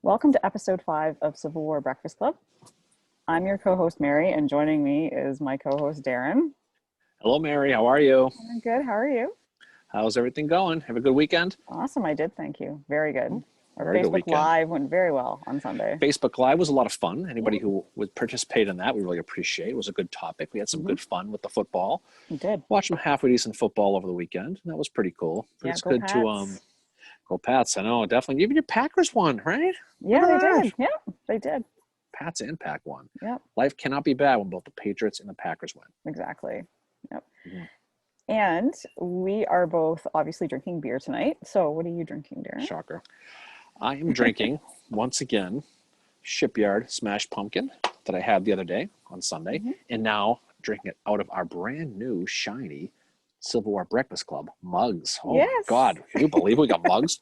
Welcome to episode 5 of Civil War Breakfast Club. I'm your co-host Mary, and joining me is my co-host Darren. Hello, Mary. How are you? I'm good. How are you? How's everything going? Have a good weekend? Awesome. I did. Thank you. Very good. Our Very good Facebook weekend. Live went very well on Sunday. Facebook Live was a lot of fun. Anybody who would participate in that, we really appreciate. It was a good topic. We had some good fun with the football. We did. Watched some halfway decent football over the weekend. And that was pretty cool. But Yeah, it's go good Pats. to go Pats. I know, definitely. Even your Packers won, right? Yeah, they did. Yeah, they did. Pats and Pack won. Yep. Life cannot be bad when both the Patriots and the Packers win. Exactly. Yep. Mhm. And we are both obviously drinking beer tonight. So what are you drinking, Darren? Shocker. I am drinking, once again, Shipyard Smashed Pumpkin that I had the other day on Sunday, and now drinking it out of our brand new, shiny Civil War Breakfast Club mugs. Oh Yes. my God. Can you believe we got mugs?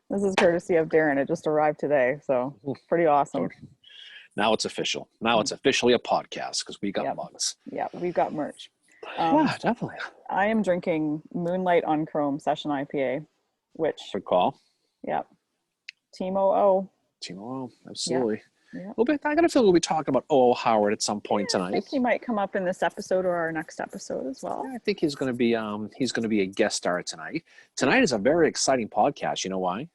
This is courtesy of Darren. It just arrived today. So pretty awesome. Now it's official. Now it's officially a podcast because we got mugs. Yeah, we've got merch. Yeah, definitely. I am drinking Moonlight on Chrome Session IPA, which, Good call. yeah, Team OO. Team O, absolutely. Yeah. I got a feeling we'll be talking about O. Howard at some point I tonight. think he might come up in this episode or our next episode as well. Yeah, I think he's going to be a guest star tonight. Tonight is a very exciting podcast. You know why?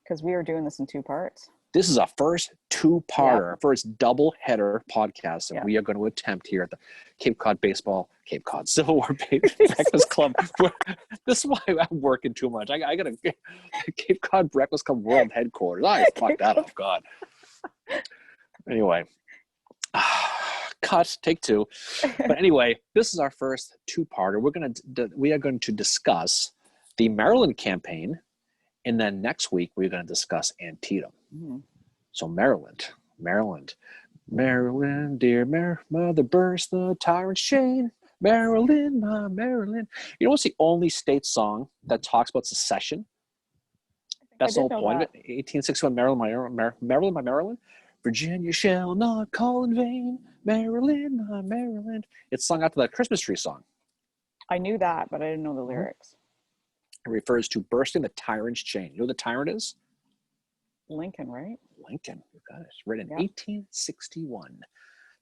Because we are doing this in 2 parts. This is our first 2-parter, our first double-header podcast that we are going to attempt here at the Cape Cod Civil War Breakfast Club. This is why I'm working too much. I got a Cape Cod Breakfast Club World Headquarters. I fucked that up, God. Anyway, cut, take 2. But anyway, this is our first 2-parter. We are going to discuss the Maryland campaign, and then next week we're going to discuss Antietam. So Maryland, dear mother, burst the tyrant's chain. Maryland, my Maryland. You know what's the only state song that talks about secession? That's the whole point of it. 1861, Maryland, my Maryland. Virginia shall not call in vain. Maryland, my Maryland. It's sung after that Christmas tree song. I knew that, but I didn't know the lyrics. It refers to bursting the tyrant's chain. You know what the tyrant is? Lincoln, right? Lincoln, you got it. Written in 1861.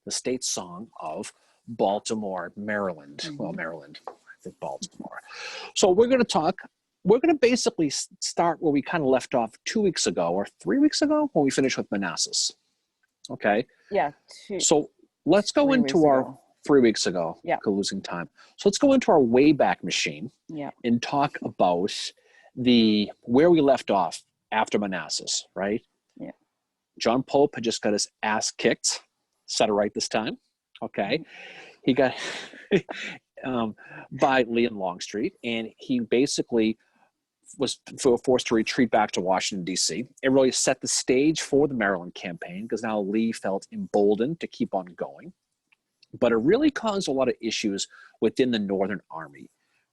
The state song of Baltimore, Maryland. Well, Maryland, I think Baltimore. So we're going to basically start where we kind of left off 2 weeks ago or 3 weeks ago when we finished with Manassas. Okay? Yeah. So let's go into our 3 weeks ago. Yeah. Losing time. So let's go into our Wayback Machine and talk about where we left off after Manassas, right? Yeah. John Pope had just got his ass kicked, set it right this time. Okay. He got by Lee and Longstreet, and he basically was forced to retreat back to Washington, D.C. It really set the stage for the Maryland campaign because now Lee felt emboldened to keep on going. But it really caused a lot of issues within the Northern Army,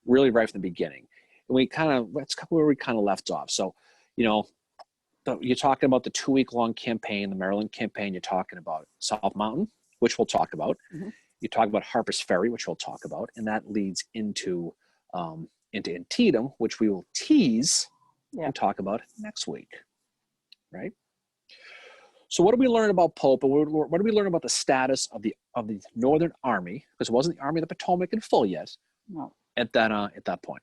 really right from the beginning. And that's where we kind of left off. So, you're talking about the 2-week-long campaign, the Maryland campaign. You're talking about South Mountain, which we'll talk about. You talk about Harpers Ferry, which we'll talk about, and that leads into Antietam, which we will tease and talk about next week, right? So what do we learn about Pope, and what do we learn about the status of the Northern Army? Because it wasn't the Army of the Potomac in full yet. No. At that point.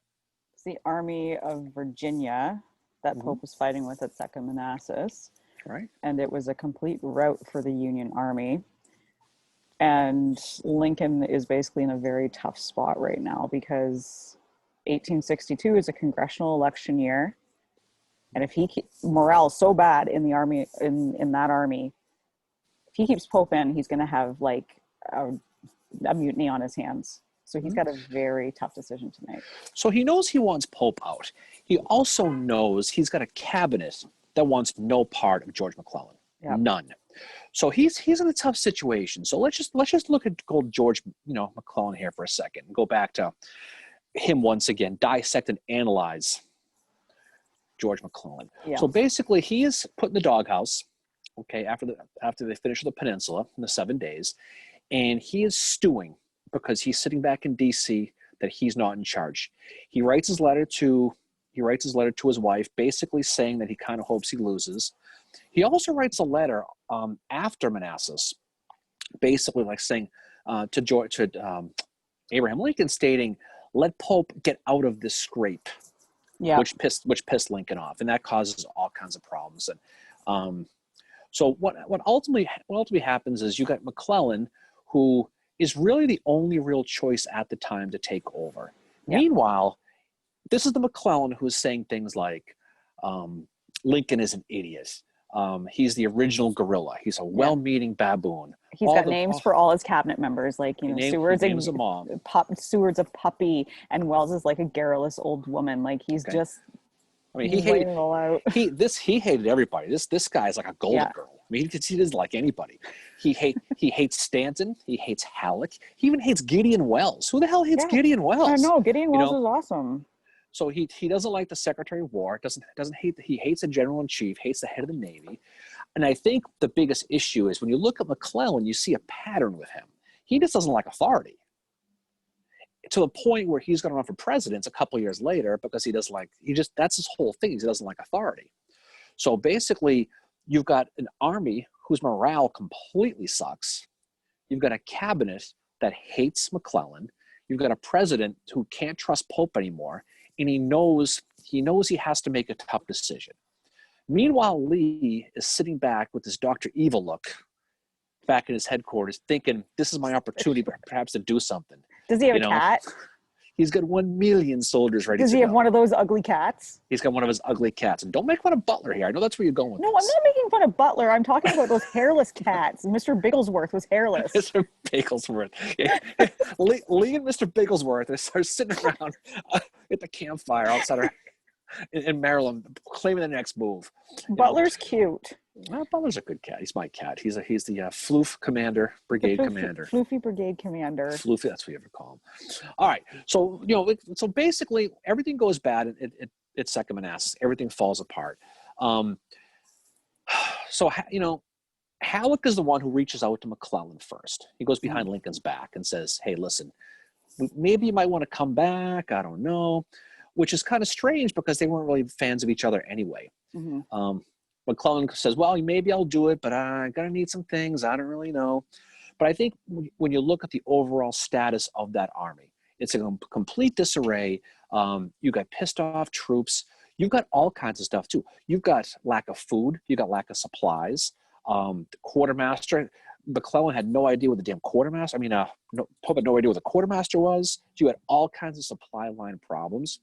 It's the Army of Virginia that Pope was fighting with at Second Manassas. Right. And it was a complete rout for the Union Army. And Lincoln is basically in a very tough spot right now because 1862 is a congressional election year. And if morale is so bad in the army, in that army, if he keeps Pope in, he's going to have like a mutiny on his hands. So he's got a very tough decision to make. So he knows he wants Pope out. He also knows he's got a cabinet that wants no part of George McClellan. None. So he's in a tough situation. So let's just look at old George, McClellan here for a second and go back to him once again, dissect and analyze George McClellan. Yeah. So basically he is put in the doghouse, okay, after they finish the peninsula in the 7 days, and he is stewing because he's sitting back in DC that he's not in charge. He writes his letter to He writes his letter to his wife, basically saying that he kind of hopes he loses. He also writes a letter after Manassas, basically like saying to Abraham Lincoln, stating, "Let Pope get out of this scrape," Yeah. which pissed Lincoln off, and that causes all kinds of problems. And so what ultimately happens is you got McClellan, who is really the only real choice at the time to take over. Yeah. Meanwhile, this is the McClellan who is saying things like, Lincoln is an idiot. He's the original guerrilla. He's a well-meaning baboon. He's got names for all his cabinet members, like, you know, Seward's a puppy, and Wells is like a garrulous old woman. Like, he's just, I mean, he hated it all out. He hated everybody. This guy is like a golden girl. I mean, he doesn't like anybody. He hates Stanton. He hates Halleck. He even hates Gideon Welles. Who the hell hates Gideon Welles? I know, Gideon Welles is awesome. So he doesn't like the Secretary of War. He hates the General in Chief. Hates the head of the Navy. And I think the biggest issue is when you look at McClellan, you see a pattern with him. He just doesn't like authority, to the point where he's going to run for president a couple of years later because that's his whole thing. He doesn't like authority. So basically, you've got an army whose morale completely sucks. You've got a cabinet that hates McClellan. You've got a president who can't trust Pope anymore, and he knows he has to make a tough decision. Meanwhile, Lee is sitting back with this Dr. Evil look back in his headquarters, thinking, this is my opportunity perhaps to do something. Does he have a cat? He's got 1 million soldiers ready to go. Does he have one of those ugly cats? He's got one of his ugly cats. And don't make fun of Butler here. I know that's where you're going with this. No, I'm not making fun of Butler. I'm talking about those hairless cats. Mr. Bigglesworth was hairless. Mr. Bigglesworth. Lee and Mr. Bigglesworth are sitting around at the campfire outside in Maryland, claiming the next move. Butler's cute. Well, Butler's a good cat. He's my cat. He's the Floof commander, brigade commander. Floofy brigade commander. Floofy, that's what you ever call him. All right. So, so basically everything goes bad at Second Manassas. Everything falls apart. So, Halleck is the one who reaches out to McClellan first. He goes behind Lincoln's back and says, hey, listen, maybe you might want to come back. I don't know. Which is kind of strange because they weren't really fans of each other anyway. Mm-hmm. McClellan says, well, maybe I'll do it, but I'm going to need some things. I don't really know. But I think when you look at the overall status of that army, it's a complete disarray. You've got pissed off troops. You've got all kinds of stuff too. You've got lack of food. You've got lack of supplies. The quartermaster, McClellan had no idea what the damn quartermaster, Pope had no idea what the quartermaster was. You had all kinds of supply line problems.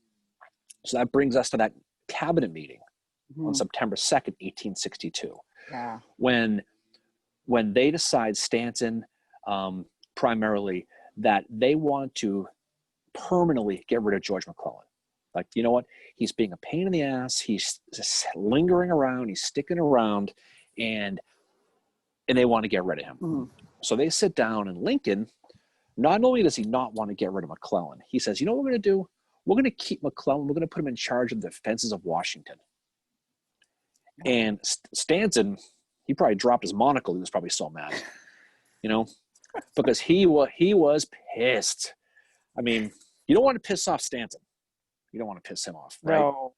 So that brings us to that cabinet meeting on September 2nd, 1862. Yeah. When they decide, Stanton primarily, that they want to permanently get rid of George McClellan. Like, you know what? He's being a pain in the ass. He's just lingering around. He's sticking around, and they want to get rid of him. Mm-hmm. So they sit down, and Lincoln, not only does he not want to get rid of McClellan, he says, you know what we're going to do? We're going to keep McClellan. We're going to put him in charge of the defenses of Washington. And Stanton, he probably dropped his monocle. He was probably so mad, because he was pissed. I mean, you don't want to piss off Stanton. You don't want to piss him off, right? No.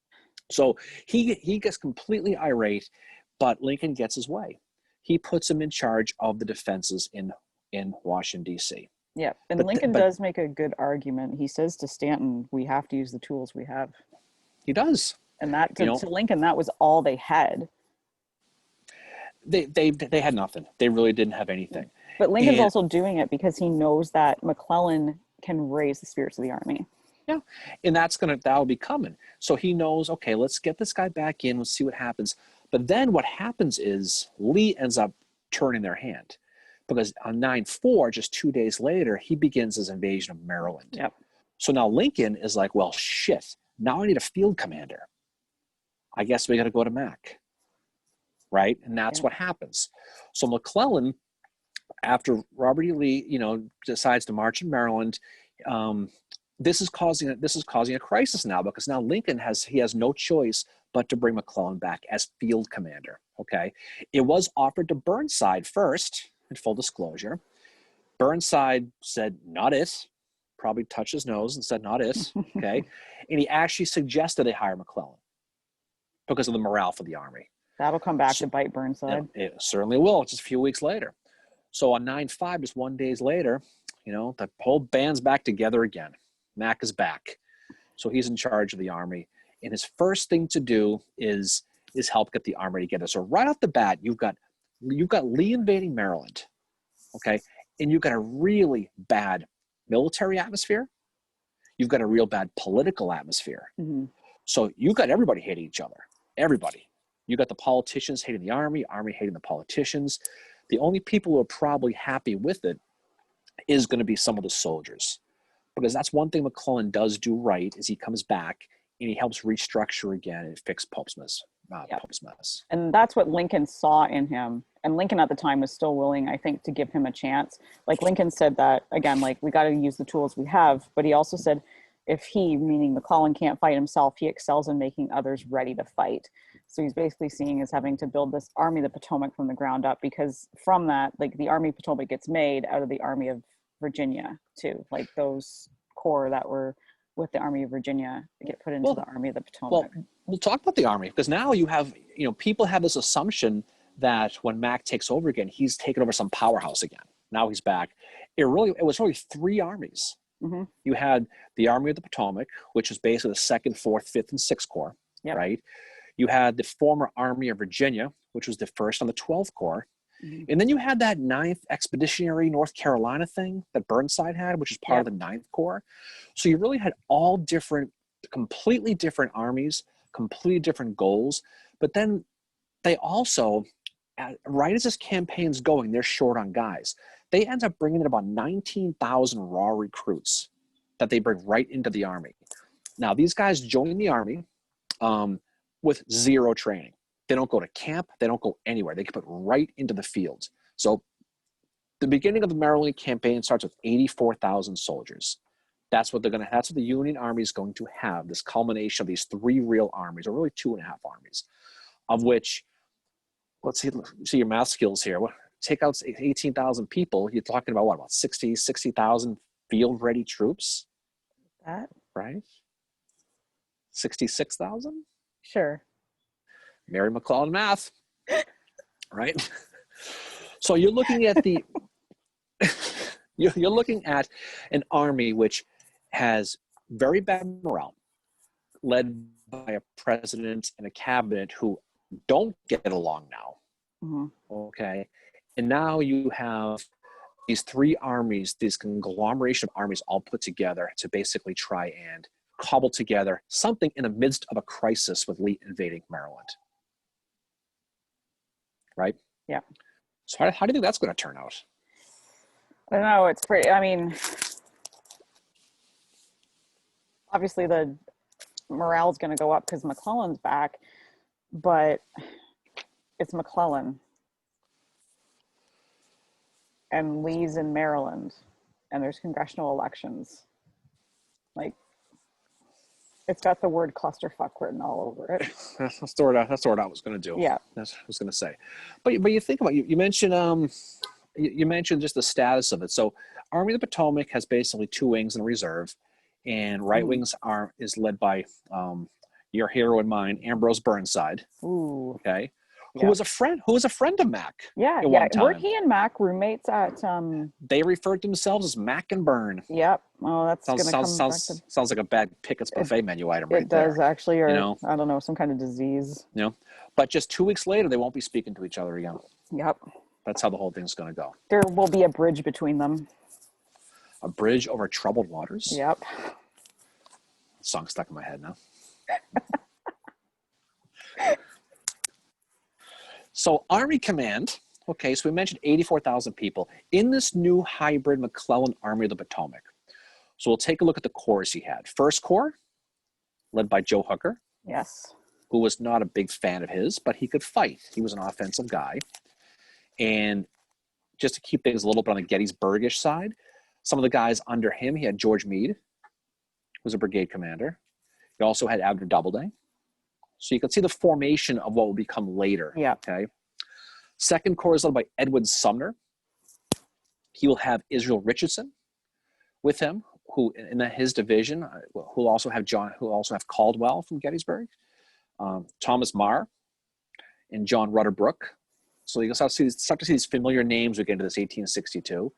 So he gets completely irate, but Lincoln gets his way. He puts him in charge of the defenses in Washington, D.C. Yeah, and Lincoln does make a good argument. He says to Stanton, we have to use the tools we have. He does. And that to Lincoln, that was all they had. They had nothing. They really didn't have anything. But Lincoln's also doing it because he knows that McClellan can raise the spirits of the army. Yeah, and that'll be coming. So he knows, okay, let's get this guy back in. Let's see what happens. But then what happens is Lee ends up turning their hand. Because on 9/4, just 2 days later, he begins his invasion of Maryland. Yep. So now Lincoln is like, well, shit, now I need a field commander. I guess we got to go to Mac. Right? And that's what happens. So McClellan, after Robert E. Lee, decides to march in Maryland, this is causing a crisis now, because now Lincoln has no choice but to bring McClellan back as field commander. Okay. It was offered to Burnside first. In full disclosure, Burnside said, not it. probably touched his nose and said, not it, okay? And he actually suggested they hire McClellan because of the morale for the Army. That'll come back to bite Burnside. It certainly will, just a few weeks later. So on 9/5, just 1 day later, the whole band's back together again. Mac is back. So he's in charge of the Army. And his first thing to do is help get the Army together. So right off the bat, you've got Lee invading Maryland, okay? And you've got a really bad military atmosphere. You've got a real bad political atmosphere. Mm-hmm. So you've got everybody hating each other. Everybody. You got the politicians hating the Army hating the politicians. The only people who are probably happy with it is going to be some of the soldiers. Because that's one thing McClellan does do right, is he comes back and he helps restructure again and fix Pope's mess. And that's what Lincoln saw in him. And Lincoln at the time was still willing, I think, to give him a chance. Like Lincoln said that, again, like we got to use the tools we have. But he also said, if he, meaning McClellan, can't fight himself, he excels in making others ready to fight. So he's basically seeing as having to build this Army of the Potomac from the ground up, because from that, like the Army of Potomac gets made out of the Army of Virginia too. Like those corps that were with the Army of Virginia get put into the Army of the Potomac. Well, we'll talk about the Army, because now you have, people have this assumption that when Mac takes over again, he's taken over some powerhouse again. Now he's back. It was really three armies. Mm-hmm. You had the Army of the Potomac, which was basically the 2nd, 4th, 5th, and 6th Corps, right? You had the former Army of Virginia, which was the 1st and the 12th Corps. Mm-hmm. And then you had that 9th Expeditionary North Carolina thing that Burnside had, which is part of the 9th Corps. So you really had all completely different armies, completely different goals. But then they also, right as this campaign's going, they're short on guys. They end up bringing in about 19,000 raw recruits that they bring right into the Army. Now, these guys join the Army with zero training. They don't go to camp. They don't go anywhere. They get put right into the field. So the beginning of the Maryland campaign starts with 84,000 soldiers. That's what that's what the Union Army is going to have, this culmination of these 3 real armies, or really 2.5 armies, of which, let's see your math skills here. Take out 18,000 people, you're talking about about 60,000 field-ready troops? That? Right? 66,000? Sure. Mary McClellan math, right? So you're looking at you're looking at an army which has very bad morale, led by a president and a cabinet who don't get along now. Mm-hmm. Okay. And now you have these 3 armies, this conglomeration of armies all put together to basically try and cobble together something in the midst of a crisis with Lee invading Maryland. Right? Yeah. So how do you think that's going to turn out? I don't know. It's pretty, I mean, obviously the morale's going to go up because McClellan's back, but it's McClellan. And Lee's in Maryland, and there's congressional elections. Like, it's got the word clusterfuck written all over it. That's the word I was going to do. Yeah, that's what I was going to say. But you think about you mentioned you mentioned just the status of it. So, Army of the Potomac has basically 2 wings in reserve, and right wings is led by your hero and mine, Ambrose Burnside. Ooh. Okay. Who was a friend of Mac. Yeah. Were he and Mac roommates at They referred to themselves as Mac and Burn. Yep. Oh, that's sounds like a bad Pickett's buffet menu item right there. It does actually, or I don't know, some kind of disease. But just 2 weeks later, they won't be speaking to each other again. Yep. That's how the whole thing's going to go. There will be a bridge between them. A bridge over troubled waters? Yep. Song stuck in my head now. So Army Command, okay, so we mentioned 84,000 people in this new hybrid McClellan Army of the Potomac. So we'll take a look at the corps he had. First Corps, led by Joe Hooker. Yes. Who was not a big fan of his, but he could fight. He was an offensive guy. And just to keep things a little bit on the Gettysburgish side, some of the guys under him, he had George Meade, who was a brigade commander. He also had Abner Doubleday. So you can see the formation of what will become later. Yeah. Okay. Second Corps is led by Edwin Sumner. He will have Israel Richardson with him, who in his division, who also have Caldwell from Gettysburg, Thomas Marr, and John Rutterbrook. So you start to see these familiar names we get into this 1862.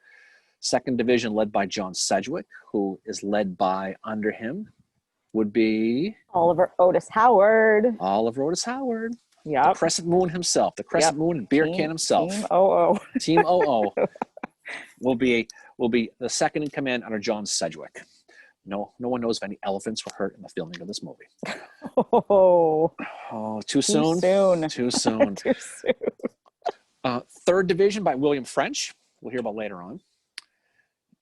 Second division led by John Sedgwick, who is led by, under him would be Oliver Otis Howard. The Crescent Moon himself, the Crescent Moon and beer can himself. Team OO. Team OO will be the second in command under John Sedgwick. No one knows if any elephants were hurt in the filming of this movie. Too soon. Too soon. Third division by William French. We'll hear about later on.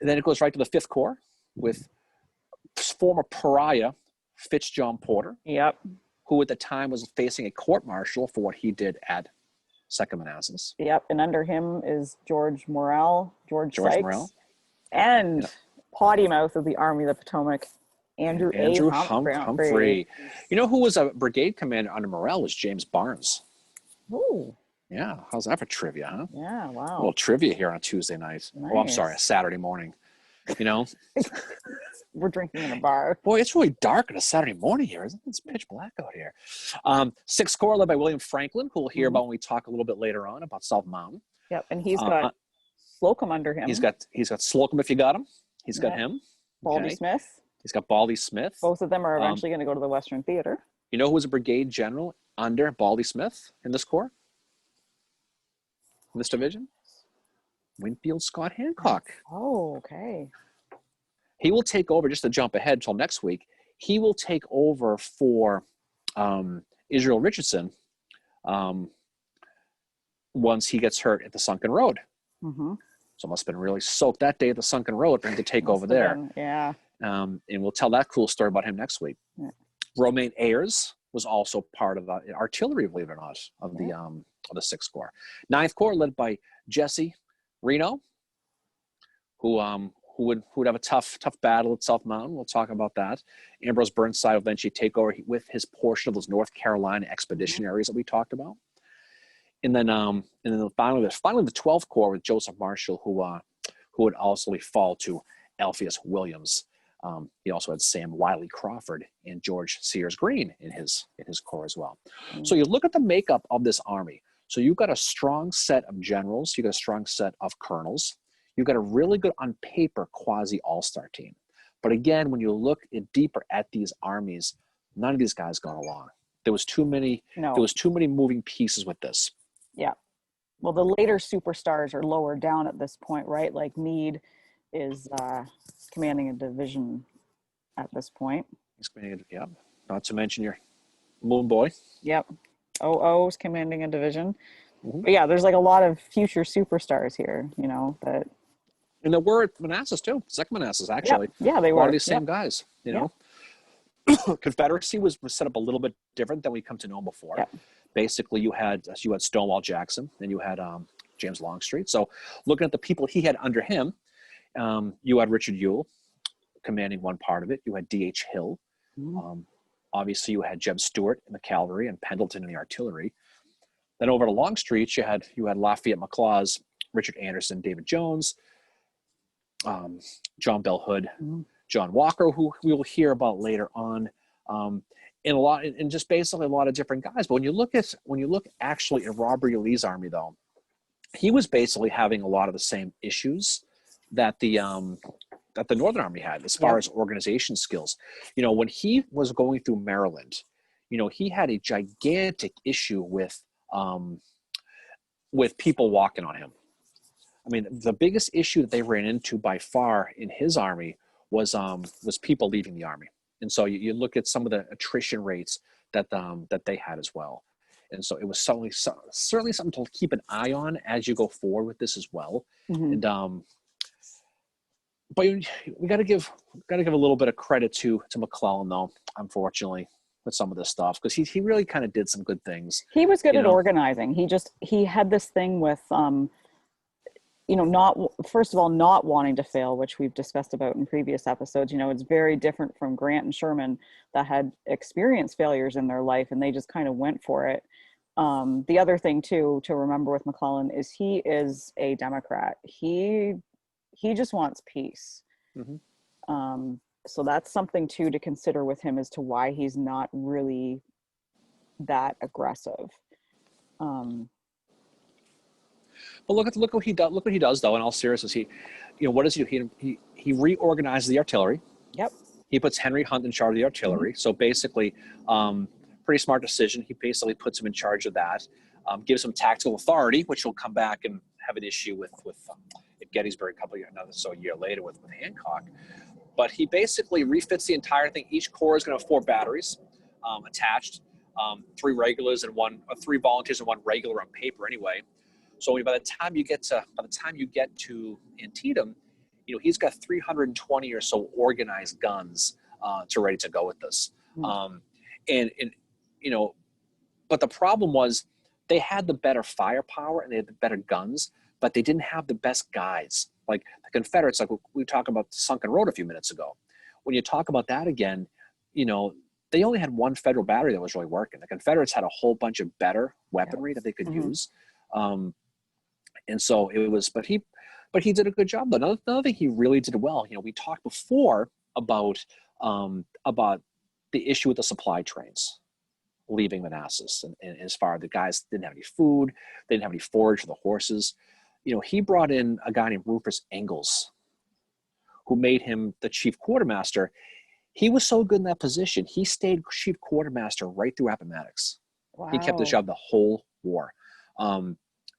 And then it goes right to the Fifth Corps with former pariah Fitzjohn Porter. Yep. Who at the time was facing a court-martial for what he did at Second Manassas. Yep, and under him is George Sykes. And potty mouth of the Army of the Potomac, Andrew Humphrey. You know who was a brigade commander under Morrell was James Barnes. Ooh. Yeah, how's that for trivia, huh? Yeah, wow. A little trivia here on a Tuesday night. Nice. Oh, I'm sorry, a Saturday morning. You know? We're drinking in a bar. Boy, it's really dark on a Saturday morning here, isn't it? It's pitch black out here. Sixth Corps led by William Franklin, who we'll hear about when we talk a little bit later on about South Mountain. Yep, and he's got Slocum under him. He's got Slocum if you got him. He's got him. Baldy Smith. He's got Baldy Smith. Both of them are eventually going to go to the Western Theater. You know who was a brigade general under Baldy Smith in this corps? In this division? Winfield Scott Hancock. Oh, okay. He will take over, just to jump ahead until next week, he will take over for Israel Richardson once he gets hurt at the Sunken Road. Mm-hmm. So it must have been really soaked that day at the Sunken Road for him to take over there. Yeah. And we'll tell that cool story about him next week. Yeah. Romaine Ayers was also part of the artillery, believe it or not, of the Sixth Corps. Ninth Corps led by Jesse Reno, who would have a tough battle at South Mountain. We'll talk about that. Ambrose Burnside will eventually take over with his portion of those North Carolina expeditionaries that we talked about. And then finally the 12th Corps with Joseph Marshall, who would also fall to Alpheus Williams. He also had Sam Wiley Crawford and George Sears Green in his corps as well. Mm-hmm. So you look at the makeup of this army. So you've got a strong set of generals. You've got a strong set of colonels. You've got a really good, on paper, quasi all-star team. But again, when you look deeper at these armies, none of these guys got along. There was too many. No. There was too many moving pieces with this. Yeah. Well, the later superstars are lower down at this point, right? Like Meade is commanding a division at this point. He's commanding, yeah. Not to mention your Moon Boy. Yep. OO's commanding a division. Mm-hmm. But yeah, there's like a lot of future superstars here, you know, that. And there were at Manassas too. Second Manassas, actually. Yep. Yeah, they were. A lot of these same guys, you know. Confederacy was set up a little bit different than we come to know before. Yep. Basically, you had Stonewall Jackson, and you had James Longstreet. So looking at the people he had under him, you had Richard Ewell commanding one part of it. You had D.H. Hill. Mm-hmm. Obviously, you had Jeb Stuart in the cavalry and Pendleton in the artillery. Then over to Longstreet, you had Lafayette McLaws, Richard Anderson, David Jones, John Bell Hood, mm-hmm. John Walker, who we will hear about later on, and just basically a lot of different guys. But when you look actually at Robert E. Lee's army, though, he was basically having a lot of the same issues that the Northern Army had as far as organization skills. You know, when he was going through Maryland, you know, he had a gigantic issue with people walking on him. I mean, the biggest issue that they ran into by far in his army was people leaving the army. And so you look at some of the attrition rates that they had as well. And so it was certainly something to keep an eye on as you go forward with this as well. Mm-hmm. And but we got to give a little bit of credit to McClellan, though, unfortunately, with some of this stuff, because he really kind of did some good things. He was good at organizing. He had this thing with not wanting to fail, which we've discussed about in previous episodes. You know, it's very different from Grant and Sherman that had experienced failures in their life and they just kind of went for it. The other thing too to remember with McClellan is he is a Democrat. He just wants peace. Mm-hmm. So that's something too to consider with him as to why he's not really that aggressive. But look what he does. Look what he does, though. In all seriousness, what does he do? He reorganizes the artillery. Yep. He puts Henry Hunt in charge of the artillery. So basically, pretty smart decision. He basically puts him in charge of that, gives him tactical authority, which will come back and have an issue with at Gettysburg another year later with Hancock. But he basically refits the entire thing. Each corps is going to have 4 batteries attached, 3 regulars and 3 volunteers and 1 regular on paper anyway. So by the time you get to Antietam, he's got 320 or so organized guns ready to go with this. But the problem was they had the better firepower and they had the better guns, but they didn't have the best guys. Like the Confederates, like we talked about Sunken Road a few minutes ago. When you talk about that again, they only had 1 Federal battery that was really working. The Confederates had a whole bunch of better weaponry that they could use. And so it was, but he did a good job. But another thing he really did well, we talked before about the issue with the supply trains leaving Manassas. And as far as the guys didn't have any food, they didn't have any forage for the horses. He brought in a guy named Rufus Ingalls, who made him the chief quartermaster. He was so good in that position, he stayed chief quartermaster right through Appomattox. Wow. He kept his job the whole war.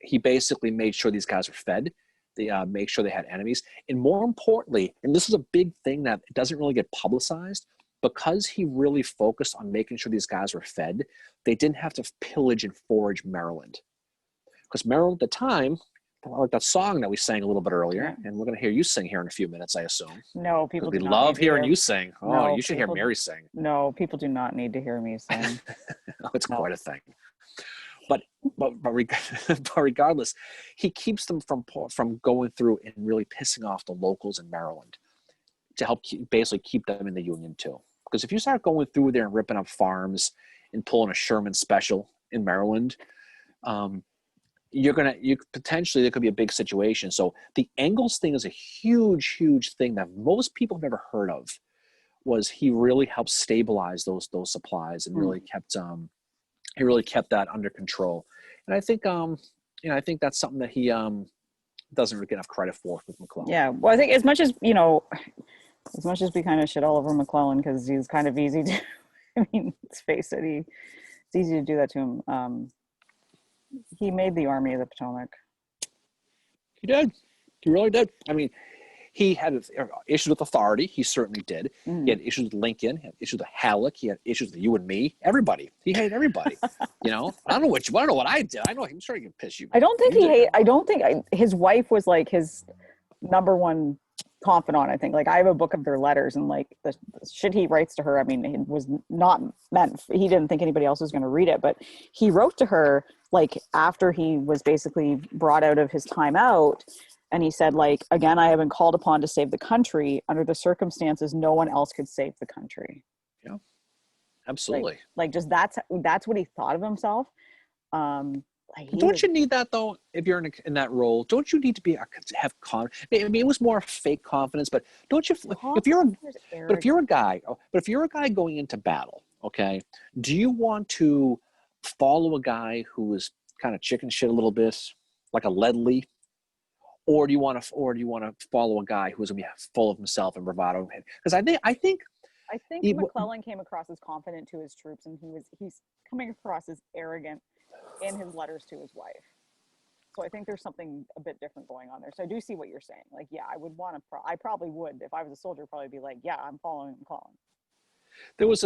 He basically made sure these guys were fed. They made sure they had enemies. And more importantly, and this is a big thing that doesn't really get publicized, because he really focused on making sure these guys were fed, they didn't have to pillage and forage Maryland. Because Maryland at the time, like that song that we sang a little bit earlier, and we're going to hear you sing here in a few minutes, I assume. No, people do not. We love hearing you sing. Oh, no, you should hear Mary sing. No, people do not need to hear me sing. It's quite a thing. But regardless, he keeps them from going through and really pissing off the locals in Maryland to help basically keep them in the Union too. Because if you start going through there and ripping up farms and pulling a Sherman special in Maryland, potentially there could be a big situation. So the Ingalls thing is a huge, huge thing that most people have never heard of. Was he really helped stabilize those supplies and really kept that under control. And I think I think that's something that he doesn't really get enough credit for with McClellan. Yeah, well, I think as much as we kind of shit all over McClellan because he's kind of easy to, let's face it, it's easy to do that to him. He made the Army of the Potomac. He did. He really did. He had issues with authority. He certainly did. He had issues with Lincoln. He had issues with Halleck. He had issues with you and me. Everybody. He hated everybody. I don't know what I did. I know I'm sure he can piss you. I don't think his wife was like his number one confidant. I think I have a book of their letters and the shit he writes to her. It was not meant. He didn't think anybody else was going to read it, but he wrote to her after he was basically brought out of his time out. And he said, again, I have been called upon to save the country. Under the circumstances, no one else could save the country. Yeah, absolutely. Just that's what he thought of himself. Don't you need that though? If you're in that role, don't you need to have confidence? It was more fake confidence, but don't you? If you're a guy going into battle, okay, do you want to follow a guy who is kind of chicken shit a little bit, like a Ledley? Or do you want to follow a guy who's going to be full of himself and bravado? Because I think McClellan came across as confident to his troops, and he's coming across as arrogant in his letters to his wife. So I think there's something a bit different going on there. So I do see what you're saying. I probably would, if I was a soldier, probably be I'm following McClellan. There was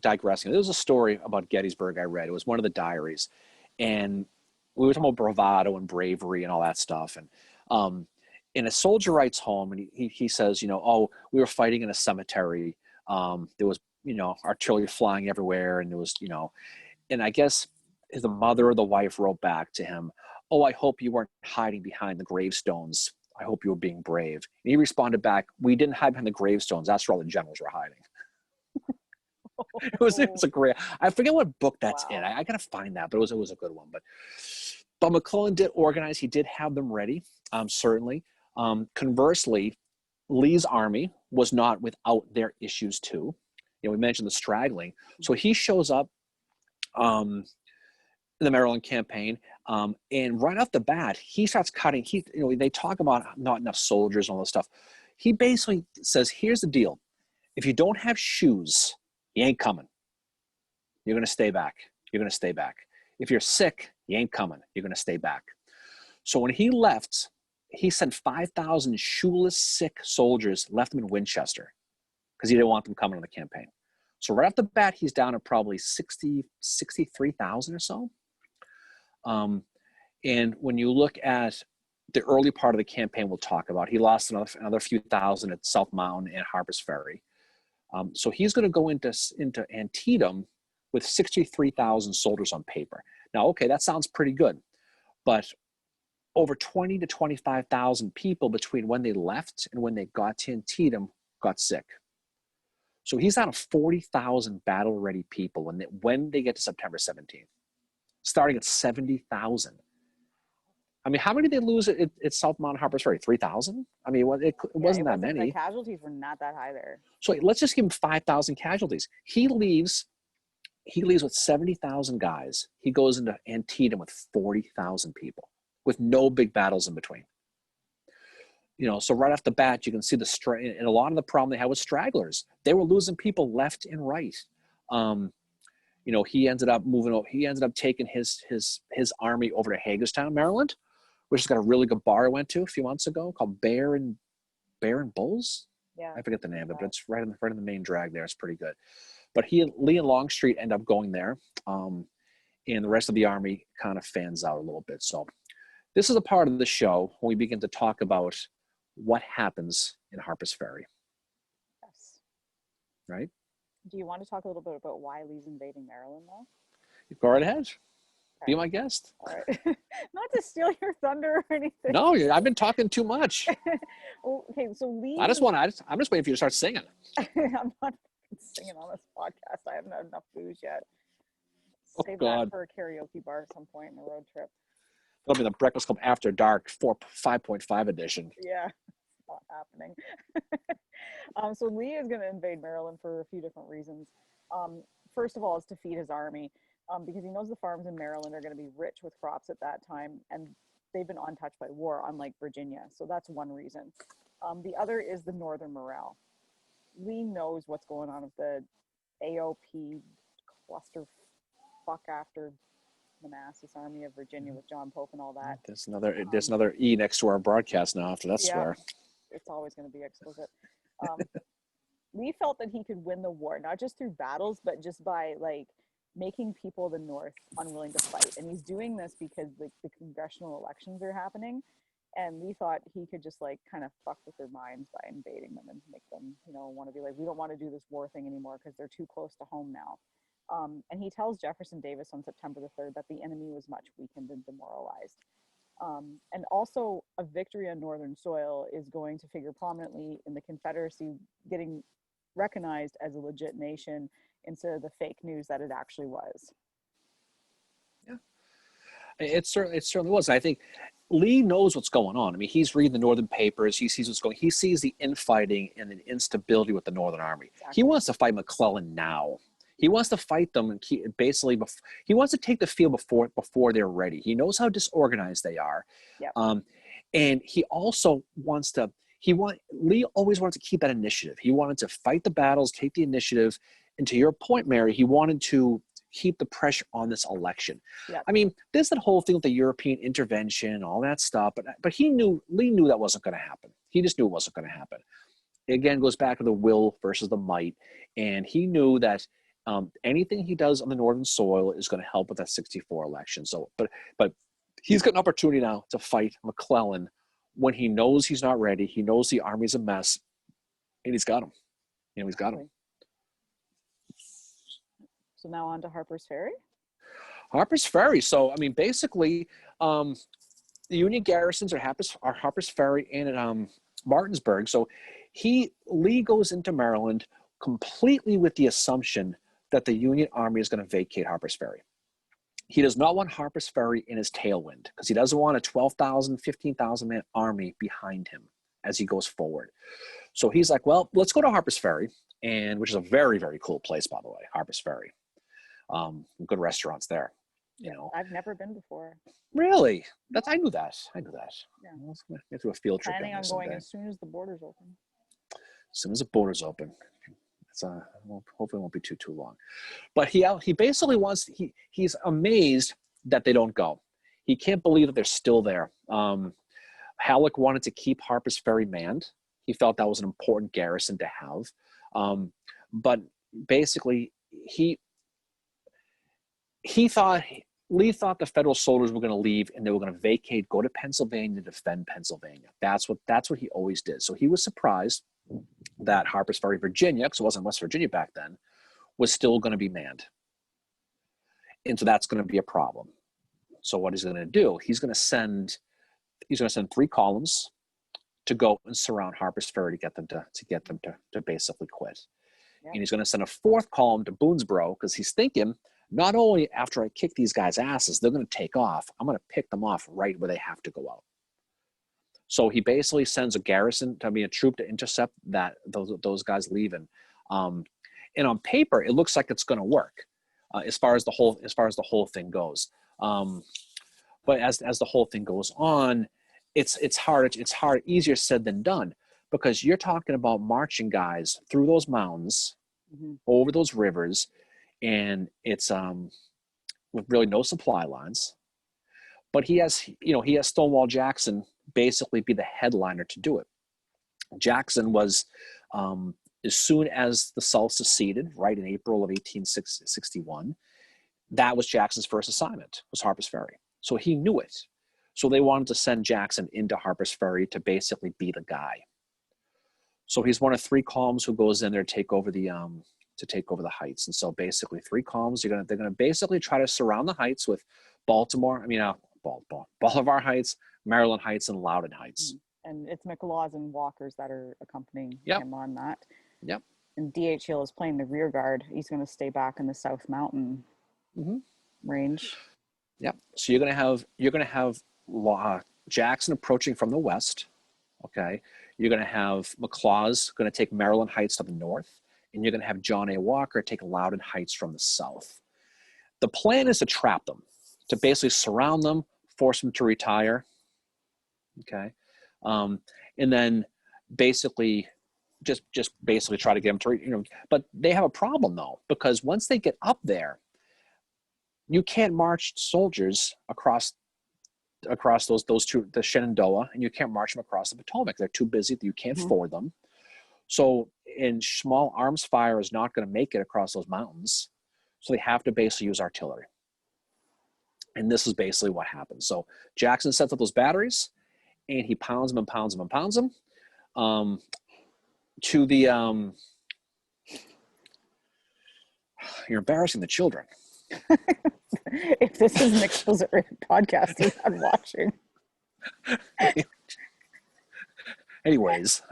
digressing. There was a story about Gettysburg I read. It was one of the diaries, and we were talking about bravado and bravery and all that stuff, and a soldier writes home and he says, we were fighting in a cemetery. There was, artillery flying everywhere. And there was, and I guess the mother or the wife wrote back to him, oh, I hope you weren't hiding behind the gravestones. I hope you were being brave. And he responded back, we didn't hide behind the gravestones. That's where all the generals were hiding. It was a great, I forget what book that's in. I got to find that, but it was a good one. But McClellan did organize. He did have them ready, certainly. Conversely, Lee's army was not without their issues too. You know, we mentioned the straggling. So he shows up in the Maryland campaign, and right off the bat, he starts cutting. They talk about not enough soldiers and all this stuff. He basically says, here's the deal. If you don't have shoes, you ain't coming. You're going to stay back. You're going to stay back. If you're sick, you ain't coming. You're going to stay back. So when he left, he sent 5,000 shoeless, sick soldiers, left them in Winchester because he didn't want them coming on the campaign. So right off the bat, he's down to probably 63,000 or so. And when you look at the early part of the campaign, we'll talk about, he lost another few thousand at South Mountain and Harpers Ferry. So he's going to go into Antietam with 63,000 soldiers on paper. Now, okay, that sounds pretty good, but over 20 to 25,000 people between when they left and when they got to Antietam got sick. So he's out of 40,000 battle-ready people when they get to September 17th, starting at 70,000. I mean, how many did they lose at South Mountain Harpers Ferry? 3,000? I mean, it wasn't that many. The casualties were not that high there. So let's just give him 5,000 casualties. He leaves with 70,000 guys. He goes into Antietam with 40,000 people, with no big battles in between. You know, so right off the bat, you can see and a lot of the problem they had was stragglers. They were losing people left and right. You know, he ended up taking his army over to Hagerstown, Maryland, which has got a really good bar I went to a few months ago called Bear and Bulls. Yeah, I forget the name of it, but it's right in the main drag there. It's pretty good. But Lee and Longstreet end up going there, and the rest of the army kind of fans out a little bit. So this is a part of the show when we begin to talk about what happens in Harpers Ferry. Yes. Right? Do you want to talk a little bit about why Lee's invading Maryland, though? Go right ahead. All Be right. my guest. All right. Not to steal your thunder or anything. No, I've been talking too much. Well, okay, so Lee. I'm just waiting for you to start singing. I'm not singing on this podcast. I haven't had enough booze yet. Save that for a karaoke bar at some point in a road trip. That'll be the Breakfast Club After Dark 5.5 edition. Yeah, it's not happening. So Lee is going to invade Maryland for a few different reasons. First of all, is to feed his army, because he knows the farms in Maryland are going to be rich with crops at that time, and they've been untouched by war, unlike Virginia. So that's one reason. The other is the Northern morale. Lee knows what's going on with the AOP cluster fuck after Manassas Army of Virginia with John Pope and all that. There's another E next to our broadcast now after that swear. It's always going to be explicit. Lee felt that he could win the war, not just through battles, but just by making people of the North unwilling to fight. And he's doing this because the congressional elections are happening. And Lee thought he could just kind of fuck with their minds by invading them and make them, want to be we don't want to do this war thing anymore because they're too close to home now. And he tells Jefferson Davis on September the 3rd that the enemy was much weakened and demoralized. And also a victory on Northern soil is going to figure prominently in the Confederacy getting recognized as a legit nation instead of the fake news that it actually was. Yeah, it certainly was. I think Lee knows what's going on. I mean, he's reading the Northern papers. He sees what's going on. He sees the infighting and the instability with the Northern Army. Exactly. He wants to fight Mcclellan now. He wants to fight them and he wants to take the field before they're ready. He knows how disorganized they are. Yep. And he also wants to, Lee always wanted to keep that initiative. He wanted to fight the battles, take the initiative. And to your point, Mary, he wanted to keep the pressure on this election. Yep. I mean, there's that whole thing with the European intervention, all that stuff, but Lee knew that wasn't going to happen. He just knew it wasn't going to happen. It again goes back to the will versus the might. And he knew that anything he does on the Northern soil is going to help with that 64 election. So, but he's got an opportunity now to fight McClellan when he knows he's not ready. He knows the army's a mess, and he's got him. He's got him. So now on to Harper's Ferry. Harper's Ferry. So, I mean, basically, the Union garrisons are Harper's Ferry and at Martinsburg. So Lee goes into Maryland completely with the assumption that the Union Army is going to vacate Harper's Ferry. He does not want Harper's Ferry in his tailwind because he doesn't want a 12,000, 15,000 man army behind him as he goes forward. So he's like, well, let's go to Harpers Ferry, and which is a very, very cool place, by the way, Harpers Ferry. Good restaurants there. You know, I've never been before. really? I knew that. Yeah. Let's get to a field trip. Planning on going as soon as the borders open. As soon as the borders open. It's hopefully it won't be too long. But he basically wants, he's amazed that they don't go. He can't believe that they're still there. Halleck wanted to keep Harpers Ferry manned. He felt that was an important garrison to have. But basically, Lee thought the federal soldiers were going to leave and they were going to vacate, go to Pennsylvania to defend Pennsylvania. That's what he always did. So he was surprised that Harpers Ferry, Virginia, because it wasn't West Virginia back then, was still going to be manned. And so that's going to be a problem. So what he's going to do, he's going to send 3 columns to go and surround Harpers Ferry to get them to basically quit. Yep. And he's going to send a 4th column to Boonesboro because he's thinking, not only after I kick these guys' asses, they're going to take off, I'm going to pick them off right where they have to go out. So he basically sends a troop to intercept those guys leaving. And on paper, it looks like it's going to work as far as the whole thing goes. But as the whole thing goes on, it's hard, easier said than done, because you're talking about marching guys through those mountains, over those rivers, and it's with really no supply lines. But he has Stonewall Jackson basically be the headliner to do it. Jackson was, as soon as the South seceded, right in April of 1861, that was Jackson's first assignment, was Harpers Ferry. So he knew it. So they wanted to send Jackson into Harpers Ferry to basically be the guy. So he's one of 3 columns who goes in there to take over the heights. And so basically 3 columns, they're gonna basically try to surround the heights with Bolivar Heights, Maryland Heights, and Loudoun Heights. And it's McLaws and Walkers that are accompanying Yep. him on that. Yep. And D.H. Hill is playing the rear guard. He's going to stay back in the South Mountain range. Yep. So you're gonna have Jackson approaching from the west. Okay. You're gonna have McLaws going to take Maryland Heights to the north, and you're gonna have John A. Walker take Loudoun Heights from the south. The plan is to trap them, to basically surround them, force them to retire. Okay. And then basically just basically try to get them to, but they have a problem though, because once they get up there, you can't march soldiers across the Shenandoah, and you can't march them across the Potomac. They're too busy. You can't ford them. So, and small arms fire is not going to make it across those mountains. So they have to basically use artillery. And this is basically what happens. So Jackson sets up those batteries, and he pounds them and pounds them and pounds them to the you're embarrassing the children. If this is an explicit podcast, he's not watching. Anyways,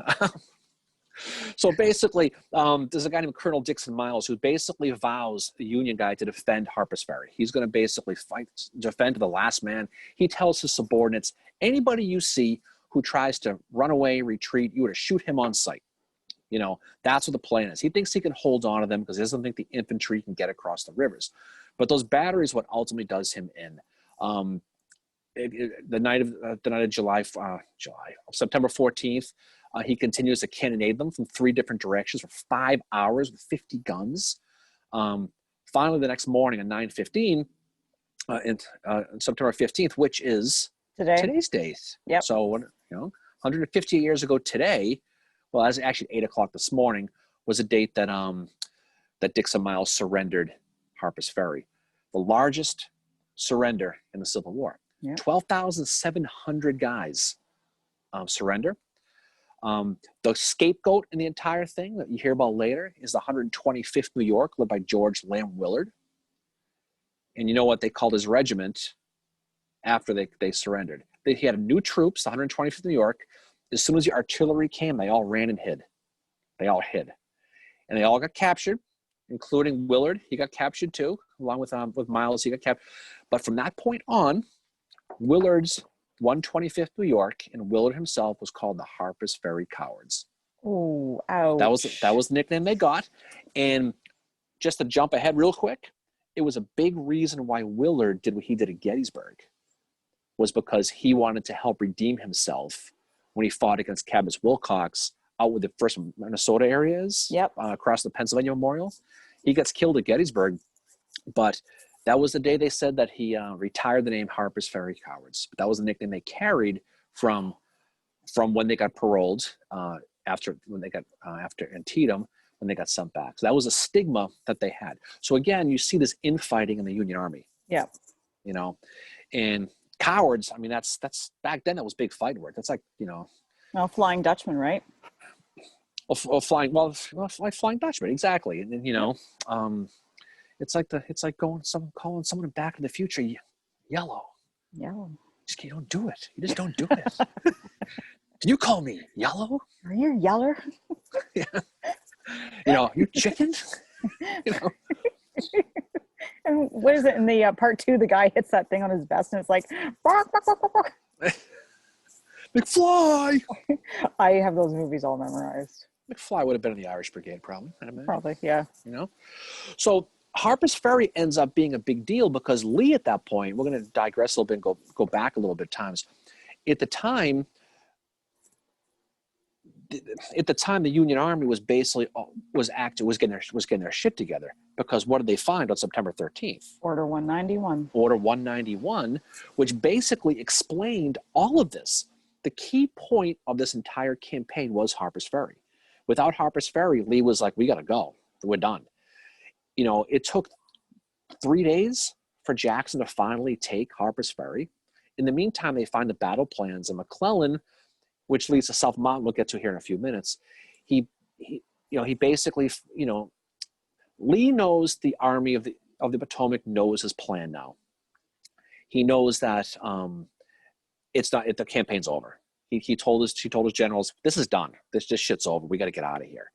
so basically, there's a guy named Colonel Dixon Miles who basically vows the Union guy to defend Harpers Ferry. He's going to basically defend to the last man. He tells his subordinates, anybody you see who tries to run away, retreat, you were to shoot him on sight. That's what the plan is. He thinks he can hold on to them because he doesn't think the infantry can get across the rivers. But those batteries, what ultimately does him in. The night of September 14th, he continues to cannonade them from 3 different directions for 5 hours with 50 guns. Finally, the next morning at 9:15, September 15th, which is today's date. Yep. So 150 years ago today, well, as actually 8 o'clock this morning, was a date that that Dixon Miles surrendered Harpers Ferry, the largest surrender in the Civil War. Yep. 12,700 guys surrender. The scapegoat in the entire thing that you hear about later is the 125th New York, led by George Lamb Willard. And you know what they called his regiment after they surrendered? He had new troops, the 125th New York. As soon as the artillery came, they all ran and hid. They all hid. And they all got captured, including Willard. He got captured too, along with Miles. He got captured. But from that point on, Willard's 125th New York, and Willard himself was called the Harpers Ferry Cowards. Oh, That ouch. was the nickname they got. And just to jump ahead real quick, it was a big reason why Willard did what he did at Gettysburg, was because he wanted to help redeem himself when he fought against Cabot Wilcox out with the first Minnesota areas. Yep. Across the Pennsylvania Memorial. He gets killed at Gettysburg, but that was the day they said that he retired the name Harpers Ferry Cowards. But that was the nickname they carried from when they got paroled after Antietam, when they got sent back. So that was a stigma that they had. So again, you see this infighting in the Union Army. Yeah. You know, and cowards. I mean, that's back then. That was big fight word. That's like, you know, Well, Flying Dutchman, right? Flying Dutchman, exactly. And then, you know, it's like calling someone back in the future yellow. Yeah. You don't do it. You just don't do it. Can you call me yellow? Are you yeller? Yeah. You know, you chicken? You know. And what is it in the part 2? The guy hits that thing on his vest, and it's like, bark, bark, bark, bark, bark. McFly. I have those movies all memorized. McFly would have been in the Irish Brigade, probably. Probably, yeah. You know, so Harper's Ferry ends up being a big deal because Lee, at that point, we're going to digress a little bit and go back a little bit times. At the time, the Union Army was basically getting their shit together, because what did they find on September 13th? Order 191. Order 191, which basically explained all of this. The key point of this entire campaign was Harper's Ferry. Without Harper's Ferry, Lee was like, we got to go. We're done. You know, it took 3 days for Jackson to finally take Harper's Ferry. In the meantime, they find the battle plans, and McClellan, which leads to South Mountain, we'll get to here in a few minutes. He basically, you know, Lee knows the Army of the Potomac knows his plan now. He knows that the campaign's over. He told his generals, this is done. This shit's over. We got to get out of here.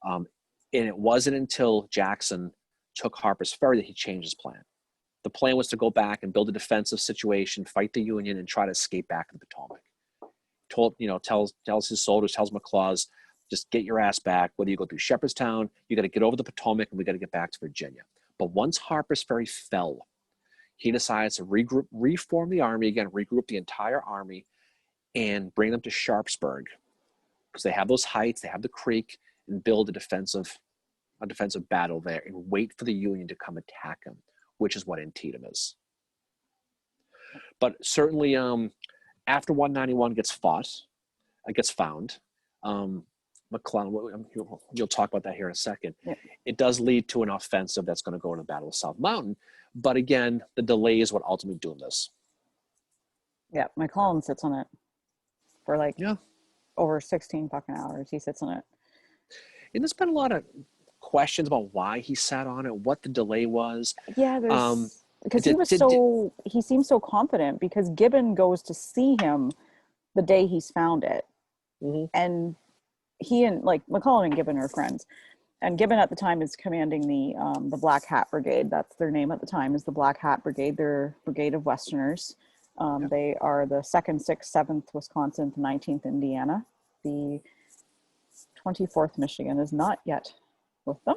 And it wasn't until Jackson took Harper's Ferry that he changed his plan. The plan was to go back and build a defensive situation, fight the Union, and try to escape back to the Potomac. Tells his soldiers, tells McLaws, just get your ass back. Whether you go through Shepherdstown, you got to get over the Potomac, and we got to get back to Virginia. But once Harper's Ferry fell, he decides to reform the army again, regroup the entire army, and bring them to Sharpsburg, because they have those heights, they have the creek, and build a defensive battle there, and wait for the Union to come attack him, which is what Antietam is. But certainly, after 191 gets found, McClellan, you'll talk about that here in a second. Yeah. It does lead to an offensive that's going to go to the Battle of South Mountain. But again, the delay is what ultimately doing this. Yeah, McClellan sits on it for over 16 fucking hours. He sits on it. And there's been a lot of questions about why he sat on it, what the delay was. Yeah, because he seems so confident, because Gibbon goes to see him the day he's found it. Mm-hmm. And he and McClellan and Gibbon are friends. And Gibbon at the time is commanding the Black Hat Brigade. That's their name at the time, is the Black Hat Brigade. They're a brigade of Westerners. They are the 2nd, 6th, 7th Wisconsin, 19th Indiana. The 24th Michigan is not yet with them.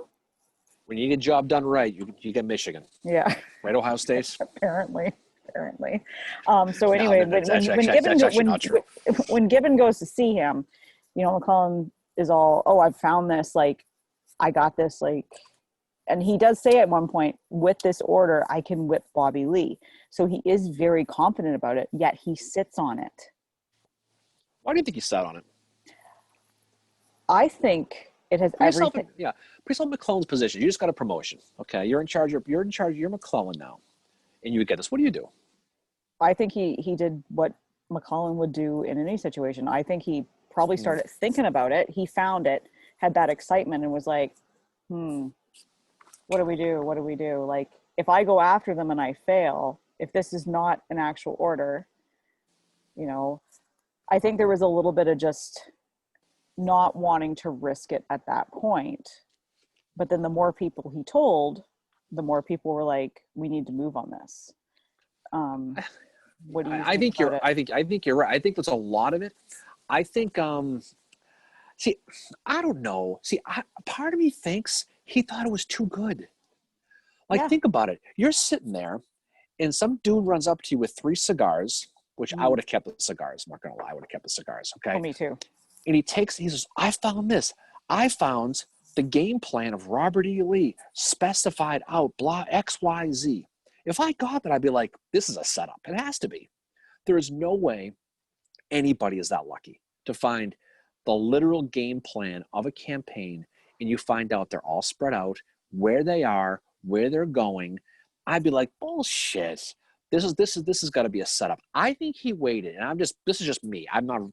When you get a job done right, you get Michigan. Yeah. Right, Ohio State? Apparently. So anyway, when Gibbon goes to see him, you know, McClellan is all, oh, I've found this, I got this, and he does say at one point, with this order, I can whip Bobby Lee. So he is very confident about it, yet he sits on it. Why do you think he sat on it? I think it has everything. Put yourself in McClellan's position. You just got a promotion. Okay, you're McClellan now, and you would get this. What do you do? I think he did what McClellan would do in any situation. I think he probably started thinking about it. He found it, had that excitement, and was like, what do we do? What do we do? Like, if I go after them and I fail, if this is not an actual order, you know, I think there was a little bit of just not wanting to risk it at that point. But then the more people he told, the more people were like, we need to move on this. What do you I think think about you're. it? I think you're right. I think there's a lot of it. I think. See, I don't know. See, part of me thinks he thought it was too good. Like, Yeah. think about it. You're sitting there, and some dude runs up to you with 3 cigars, which I would have kept the cigars. I'm not gonna lie, I would have kept the cigars. Oh, Okay. me too. And he says, I found this. I found the game plan of Robert E. Lee specified out blah XYZ. If I got that, I'd be like, this is a setup. It has to be. There is no way anybody is that lucky to find the literal game plan of a campaign and you find out they're all spread out, where they are, where they're going. I'd be like, bullshit. This has got to be a setup. I think he waited, and this is just me.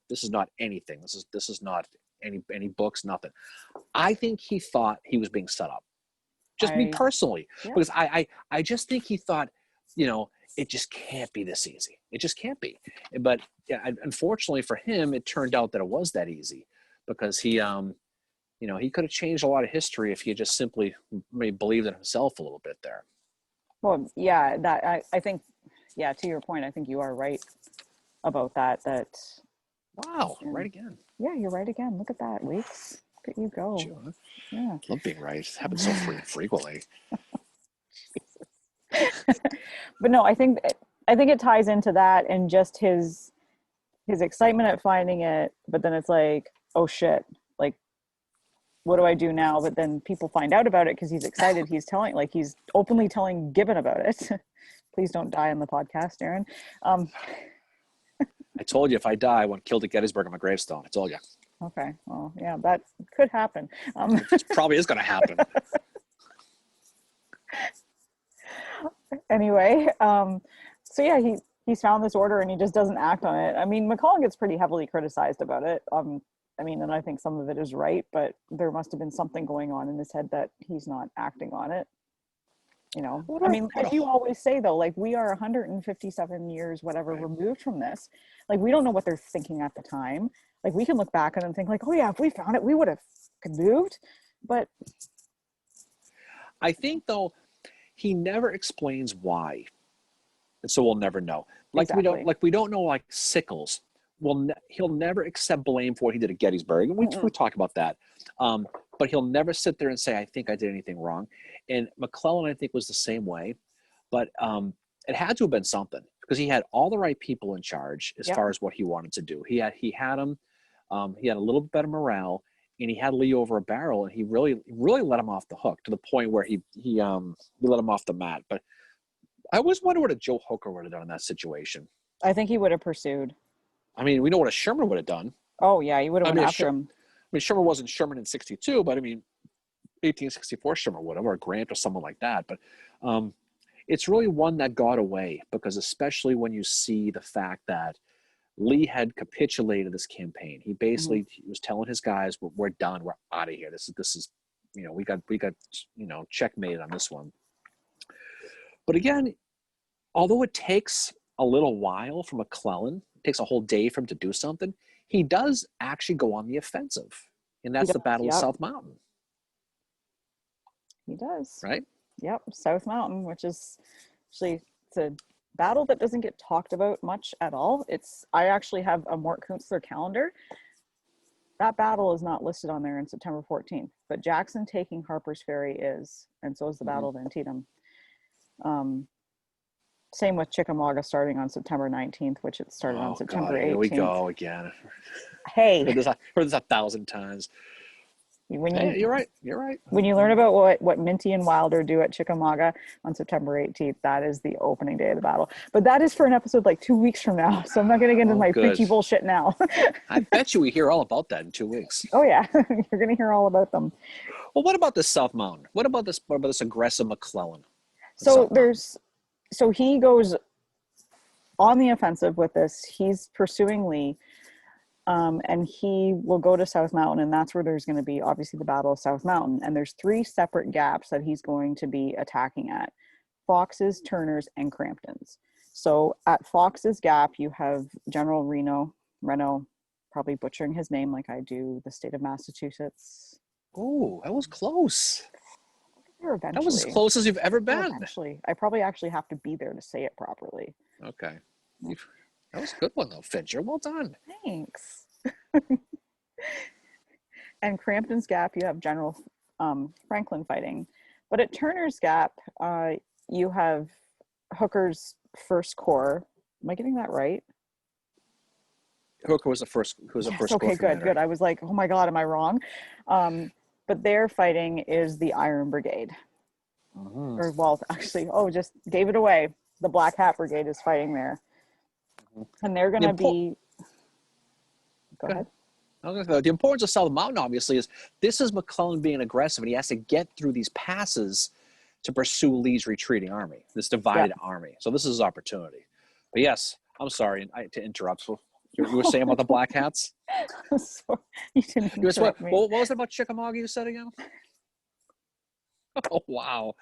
This is not anything. This is not any books, nothing. I think he thought he was being set up. Just me personally. Yeah. Because I just think he thought, it just can't be this easy. It just can't be. But yeah, unfortunately for him, it turned out that it was that easy because he could have changed a lot of history if he had just simply maybe believed in himself a little bit there. Well, yeah, I think, yeah, to your point, I think you are right about that. Wow, right again. Yeah, you're right again. Look at that, Weeks. Look at you go. Sure. Yeah. Love being right. It happens so frequently. But no, I think it ties into that and just his excitement at finding it, but then it's like, oh shit, like, what do I do now? But then people find out about it because he's excited. He's openly telling Gibbon about it. Please don't die on the podcast, Aaron. I told you if I die, I want killed at Gettysburg on my gravestone. I told you. Okay. Well, yeah, that could happen. It probably is going to happen. Anyway, so yeah, he's found this order and he just doesn't act on it. I mean, McClellan gets pretty heavily criticized about it. I mean, and I think some of it is right, but there must have been something going on in his head that he's not acting on it. I mean, as you always say though, like, we are 157 years, whatever, right, removed from this. Like, we don't know what they're thinking at the time. Like, we can look back and think like, oh yeah, if we found it, we would have moved. But I think though, he never explains why, and so we'll never know. Like exactly. we don't know, like Sickles. He'll never accept blame for what he did at Gettysburg, and we talk about that. But he'll never sit there and say, I think I did anything wrong. And McClellan, I think, was the same way. But it had to have been something because he had all the right people in charge as far as what he wanted to do. He had him. He had a little bit better morale, and he had Lee over a barrel, and he really let him off the hook to the point where he let him off the mat. But I always wonder what a Joe Hooker would have done in that situation. I think he would have pursued. I mean, we know what a Sherman would have done. Oh yeah, he would have went after him. I mean, Sherman wasn't Sherman in 62, but I mean, 1864 Sherman would have, or Grant or someone like that. But it's really one that got away because especially when you see the fact that Lee had capitulated this campaign. He basically he was telling his guys, we're done. We're out of here. This is we got checkmated on this one. But again, although it takes a little while for McClellan, it takes a whole day for him to do something, he does actually go on the offensive. And that's the Battle of South Mountain. He does. Right? Yep, South Mountain, which is actually, it's a battle that doesn't get talked about much at all. I actually have a Mort Kunstler calendar. That battle is not listed on there in September 14th, but Jackson taking Harper's Ferry is, and so is the Battle of Antietam. Same with Chickamauga starting on September 19th, which it started on September 18th. Here we go again. Hey. Heard this 1,000 times. You're right. You're right. When you learn about what Minty and Wilder do at Chickamauga on September 18th, that is the opening day of the battle. But that is for an episode like 2 weeks from now. So I'm not going to get into my preachy bullshit now. I bet you we hear all about that in 2 weeks. Oh yeah, you're going to hear all about them. Well, what about this South Mountain? What about this aggressive McClellan? So he goes on the offensive with this. He's pursuing Lee. And he will go to South Mountain, and that's where there's going to be obviously the Battle of South Mountain. And there's 3 separate gaps that he's going to be attacking at: Fox's, Turner's, and Crampton's. So at Fox's Gap, you have General Reno, probably butchering his name like I do, the state of Massachusetts. Oh, that was close. Eventually. That was as close as you've ever been. I probably actually have to be there to say it properly. Okay. That was a good one, though, Fincher. Well done. Thanks. And Crampton's Gap, you have General Franklin fighting. But at Turner's Gap, you have Hooker's First Corps. Am I getting that right? Hooker was the first. Who was the first? Okay, good. I was like, oh my God, am I wrong? But their fighting is the Iron Brigade. Mm-hmm. Or, well, actually, just gave it away. The Black Hat Brigade is fighting there. Mm-hmm. And they're going to be... Go ahead. The importance of South Mountain, obviously, is this is McClellan being aggressive, and he has to get through these passes to pursue Lee's retreating army, this divided army. So this is his opportunity. But yes, I'm sorry to interrupt. You were saying about the Black Hats? Sorry, you didn't interrupt me. What was it about Chickamauga you said again? Oh, wow.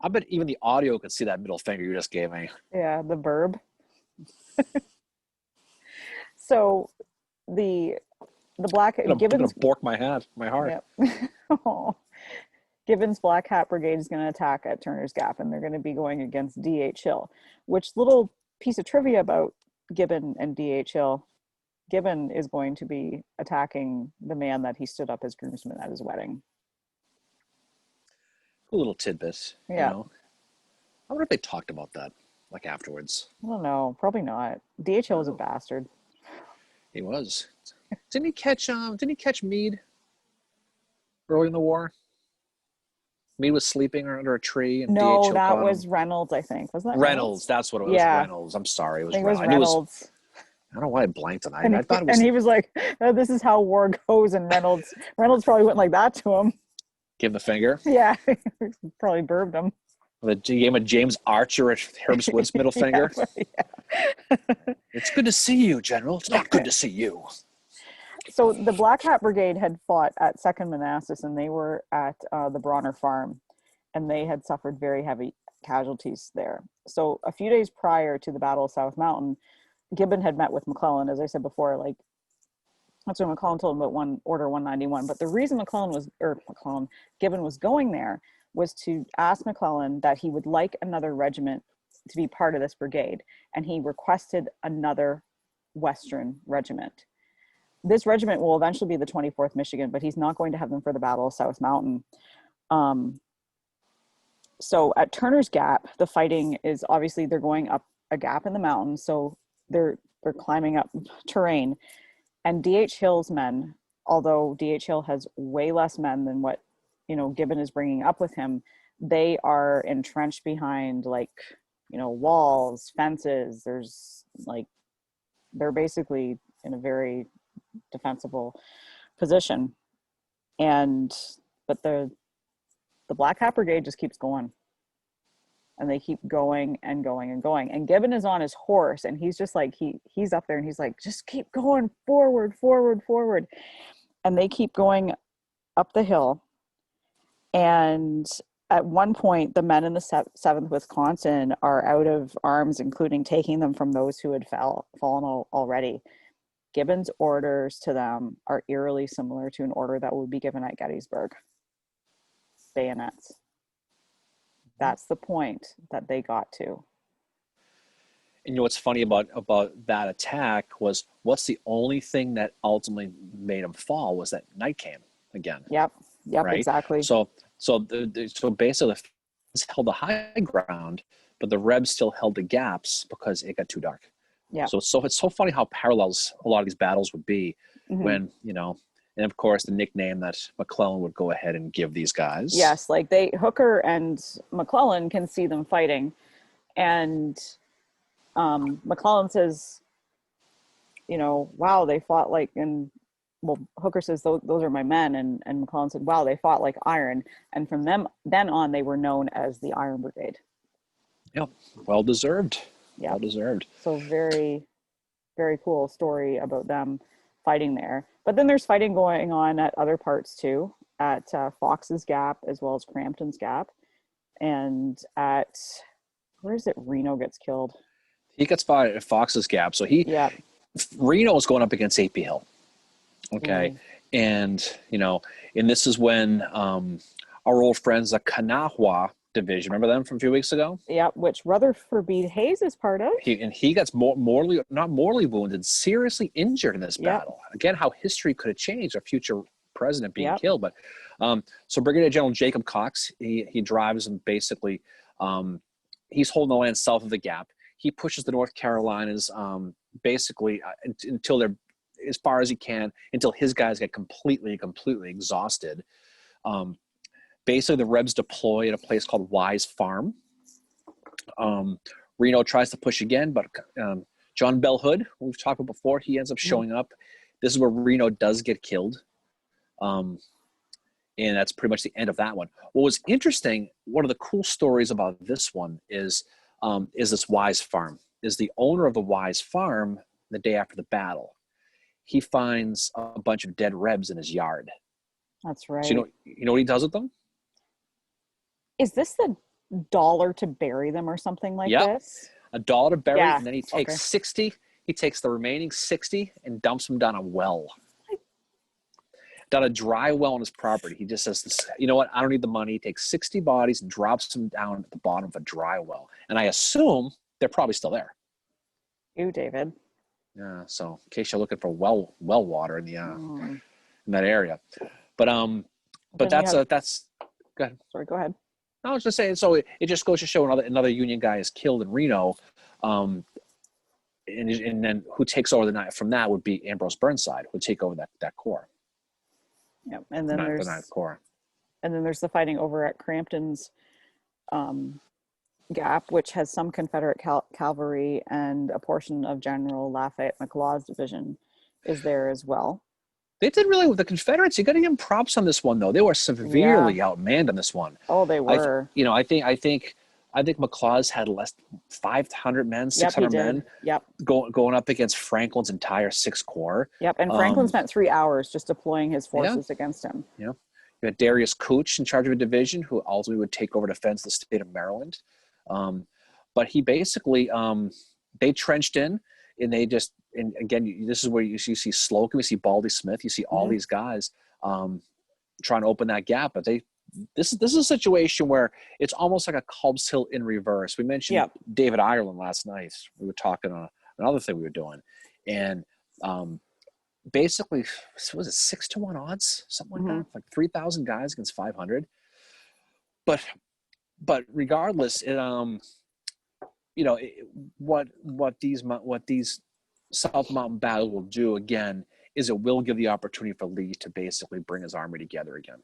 I bet even the audio could see that middle finger you just gave me. Yeah, the verb. So the Black I'm gonna bork my heart. Yep. Gibbon's Black Hat Brigade is going to attack at Turner's Gap, and they're going to be going against D.H. Hill. Which little piece of trivia about Gibbon and D.H. Hill? Gibbon is going to be attacking the man that he stood up as groomsman at his wedding. A little tidbit. Yeah. You know? I wonder if they talked about that, like, afterwards. I don't know. Probably not. D.H. Hill was a bastard. He was. Didn't he catch Meade early in the war? Meade was sleeping under a tree. And no, D.H. that was Reynolds, I think. Wasn't that Reynolds? That's what it was. Yeah. Reynolds. I'm sorry. It was I think Reynolds. it was Reynolds. I don't know why I blanked on that. And, I thought it was. And he was like, oh, "This is how war goes." And Reynolds probably went like that to him. Give him the finger. Yeah, probably burbed him. The game of James Archer at Herbst Woods middle finger. Yeah. It's good to see you, General. It's not good to see you. So the Black Hat Brigade had fought at 2nd Manassas, and they were at the Bronner Farm, and they had suffered very heavy casualties there. So a few days prior to the Battle of South Mountain, Gibbon had met with McClellan, as I said before. Like, that's when McClellan told him about Order 191. But the reason Gibbon was going there was to ask McClellan that he would like another regiment to be part of this brigade, and he requested another Western regiment. This regiment will eventually be the 24th Michigan, but he's not going to have them for the Battle of South Mountain. So at Turner's Gap, the fighting is obviously they're going up a gap in the mountains, so they're climbing up terrain. And D.H. Hill's men, although D.H. Hill has way less men than what Gibbon is bringing up with him, they are entrenched behind walls, fences. They're basically in a very defensible position. But the Black Hat Brigade just keeps going, and they keep going and going and going. And Gibbon is on his horse, and he's just like, he's up there, and he's like, just keep going forward, forward, forward. And they keep going up the hill. And at one point, the men in the 7th Wisconsin are out of arms, including taking them from those who had fallen already. Gibbon's orders to them are eerily similar to an order that would be given at Gettysburg. Bayonets. That's the point that they got to. And what's funny about that attack was, what's the only thing that ultimately made them fall was that night came again. Yep, right? Exactly. So basically, the held the high ground, but the Rebs still held the gaps because it got too dark. Yeah. So it's so funny how parallels a lot of these battles would be when and of course the nickname that McClellan would go ahead and give these guys. Yes, like Hooker and McClellan can see them fighting, and McClellan says, wow, they fought like, and well, Hooker says those are my men, and McClellan said, wow, they fought like iron, and from then on they were known as the Iron Brigade. Yep, well deserved. Yeah, well deserved. So very, very cool story about them fighting there. But then there's fighting going on at other parts too, at Fox's Gap as well as Crampton's Gap, and at where is it? Reno gets killed. He gets fought at Fox's Gap. So Reno is going up against AP Hill. Okay. And, and this is when our old friends, the Kanawha division. Remember them from a few weeks ago? Yeah, which Rutherford B. Hayes is part of. He gets not mortally wounded, seriously injured in this Yep. battle. Again, how history could have changed, a future president being Yep. killed. But so Brigadier General Jacob Cox, he drives them basically. He's holding the land south of the Gap. He pushes the North Carolinas basically until they're as far as he can, until his guys get completely exhausted. Basically, the Rebs deploy at a place called Wise Farm. Reno tries to push again, but John Bell Hood, who we've talked about before, he ends up showing up. This is where Reno does get killed. And that's pretty much the end of that one. What was interesting, one of the cool stories about this one is this Wise Farm. Is the owner of the Wise Farm the day after the battle. He finds a bunch of dead Rebs in his yard. That's right. So you know what he does with them? Is this the $1 to bury them or something like this? $1 to bury, Yeah. and then he takes 60. He takes the remaining 60 and dumps them down a well. Down a dry well on his property. He just says, this, you know what? I don't need the money. He takes 60 bodies and drops them down at the bottom of a dry well. And I assume they're probably still there. Ew, David. Yeah. So in case you're looking for well water in the in that area, but that's go ahead. Sorry, go ahead. I was just saying. So it just goes to show another Union guy is killed in Reno, and then who takes over the night from that would be Ambrose Burnside, who would take over that corps. Yep, and then the Ninth Corps. And then there's the fighting over at Crampton's Gap, which has some Confederate cavalry, and a portion of General Lafayette McLaw's division is there as well. They did really with the Confederates. You got to give them props on this one, though. They were severely outmanned on this one. Oh, they were. I think McLaw's had less 500 men, 600 men. Yep. Going up against Franklin's entire 6th Corps. Yep, and Franklin spent 3 hours just deploying his forces against him. Yeah. You had Darius Couch in charge of a division who ultimately would take over defense of the state of Maryland. But he basically, they trenched in, and they just, and again, this is where you see Slocum, you see Baldy Smith, you see all these guys trying to open that gap. But this is a situation where it's almost like a Culbs Hill in reverse. We mentioned David Ireland last night. We were talking on another thing we were doing, and basically, was it 6-1 odds, something like that, like 3,000 guys against 500. But regardless, what these South Mountain battles will do again is it will give the opportunity for Lee to basically bring his army together again.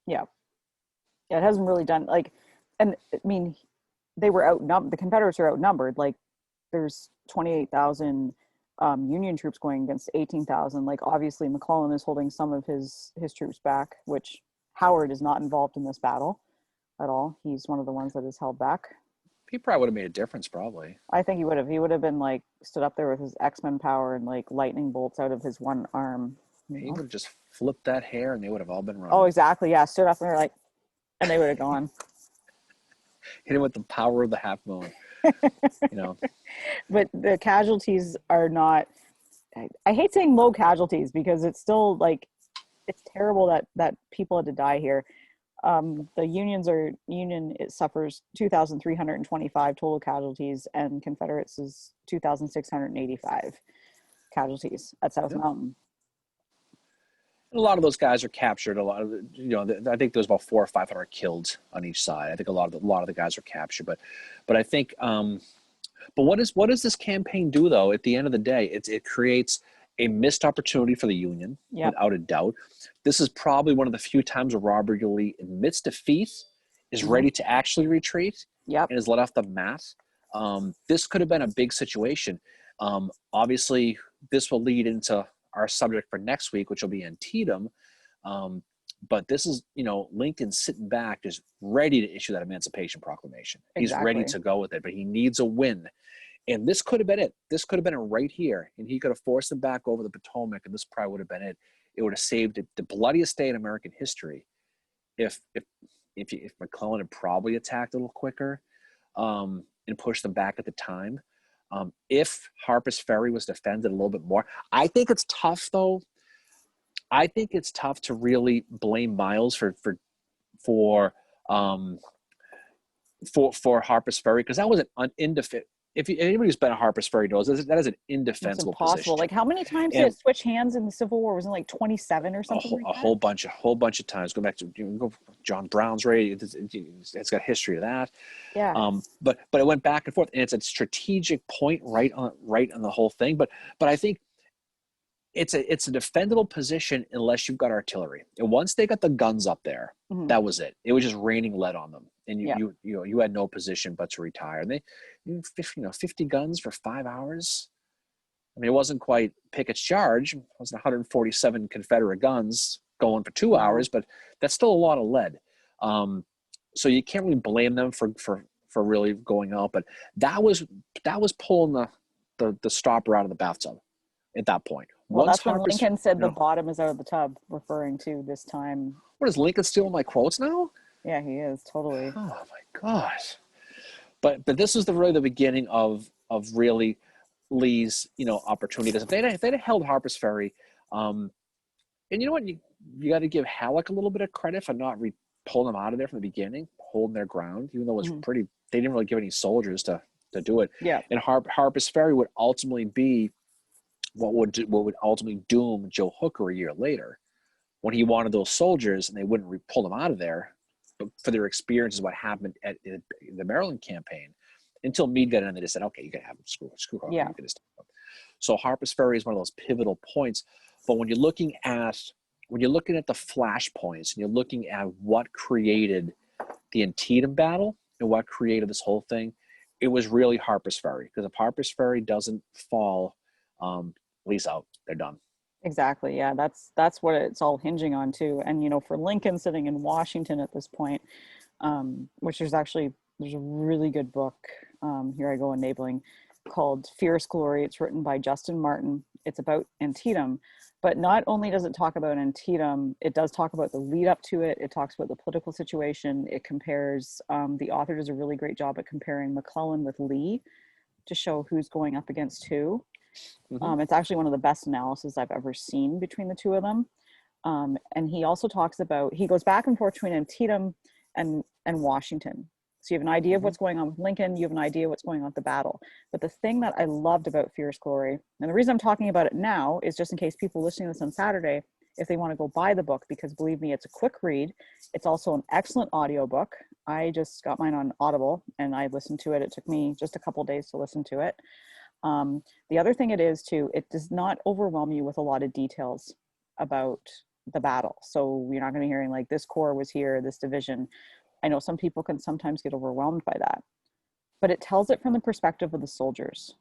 Yeah, it hasn't really done and I mean, they were outnumbered. The Confederates are outnumbered. Like, there's 28,000 Union troops going against 18,000. Like, obviously, McClellan is holding some of his troops back, which Howard is not involved in this battle at all. He's one of the ones that is held back. He probably would have made a difference, probably. I think he would have. He would have been stood up there with his X-Men power and lightning bolts out of his one arm. He would have just flipped that hair, and they would have all been running. Oh, exactly. Yeah, stood up there and they would have gone. Hit him with the power of the half moon. But the casualties are not. I hate saying low casualties because it's still it's terrible that people had to die here. The Union it suffers 2,325 total casualties, and Confederates is 2,685 casualties at South Mountain. A lot of those guys are captured. A lot of I think there's about 400 or 500 killed on each side. I think a lot of the guys are captured, but I think but what does this campaign do though? At the end of the day, it creates a missed opportunity for the Union, without a doubt. This is probably one of the few times where Robert E. Lee admits defeat, is ready to actually retreat, and is let off the mat. This could have been a big situation. Obviously, this will lead into our subject for next week, which will be Antietam. But this is, Lincoln sitting back, just ready to issue that Emancipation Proclamation. Exactly. He's ready to go with it, but he needs a win. And this could have been it. This could have been it right here. And he could have forced them back over the Potomac, and this probably would have been it. It would have saved the bloodiest day in American history if McClellan had probably attacked a little quicker and pushed them back at the time. If Harper's Ferry was defended a little bit more. I think it's tough, though. I think it's tough to really blame Miles for for Harpers Ferry, because that was an if anybody who's been at Harpers Ferry knows that is an It's indefensible impossible. position. Like, how many times did And it switch hands in the Civil War? Wasn't it like 27 or something like a that? whole bunch of times. Go back to go John Brown's raid. It's got history of that. Yeah. But it went back and forth, and it's a strategic point right on the whole thing. But I think it's a defendable position unless you've got artillery. And once they got the guns up there, that was it. It was just raining lead on them, and you had no position but to retire. And they, 50 guns for 5 hours. I mean, it wasn't quite Pickett's charge. It was 147 Confederate guns going for 2 hours, but that's still a lot of lead. So you can't really blame them for really going out. But that was pulling the stopper out of the bathtub at that point. Well, that's when Lincoln said the bottom is out of the tub, referring to this time. What, is Lincoln stealing my quotes now? Yeah, he is, totally. Oh my gosh. But this is really the beginning of really Lee's opportunity. Because if they'd have held Harper's Ferry, and you know what, you got to give Halleck a little bit of credit for not pulling them out of there from the beginning, holding their ground, even though it was pretty. They didn't really give any soldiers to do it. Yeah. And Harper's Ferry would ultimately be what would ultimately doom Joe Hooker a year later, when he wanted those soldiers and they wouldn't pull them out of there, but for their experiences, what happened at the Maryland campaign, until Meade got in, they just said, okay, you can have them, screw Hooker. Yeah. You can just have them. So Harper's Ferry is one of those pivotal points. But when you're looking at the flashpoints and you're looking at what created the Antietam battle and what created this whole thing, it was really Harper's Ferry. Because if Harper's Ferry doesn't fall, Lee's out. They're done. Exactly. Yeah, that's what it's all hinging on too. And for Lincoln sitting in Washington at this point, which there's a really good book, here I go enabling, called Fierce Glory. It's written by Justin Martin. It's about Antietam, but not only does it talk about Antietam, it does talk about the lead up to it. It talks about the political situation. It compares, the author does a really great job at comparing McClellan with Lee to show who's going up against who. It's actually one of the best analysis I've ever seen between the two of them. And he also talks about, he goes back and forth between Antietam and Washington. So you have an idea of what's going on with Lincoln, you have an idea what's going on with the battle. But the thing that I loved about Fierce Glory, and the reason I'm talking about it now is just in case people listening to this on Saturday, if they want to go buy the book, because believe me, it's a quick read. It's also an excellent audiobook. I just got mine on Audible and I listened to it. It took me just a couple days to listen to it. The other thing it is too, it does not overwhelm you with a lot of details about the battle. So you're not going to be hearing like this corps was here, this division. I know some people can sometimes get overwhelmed by that, but it tells it from the perspective of the soldiers.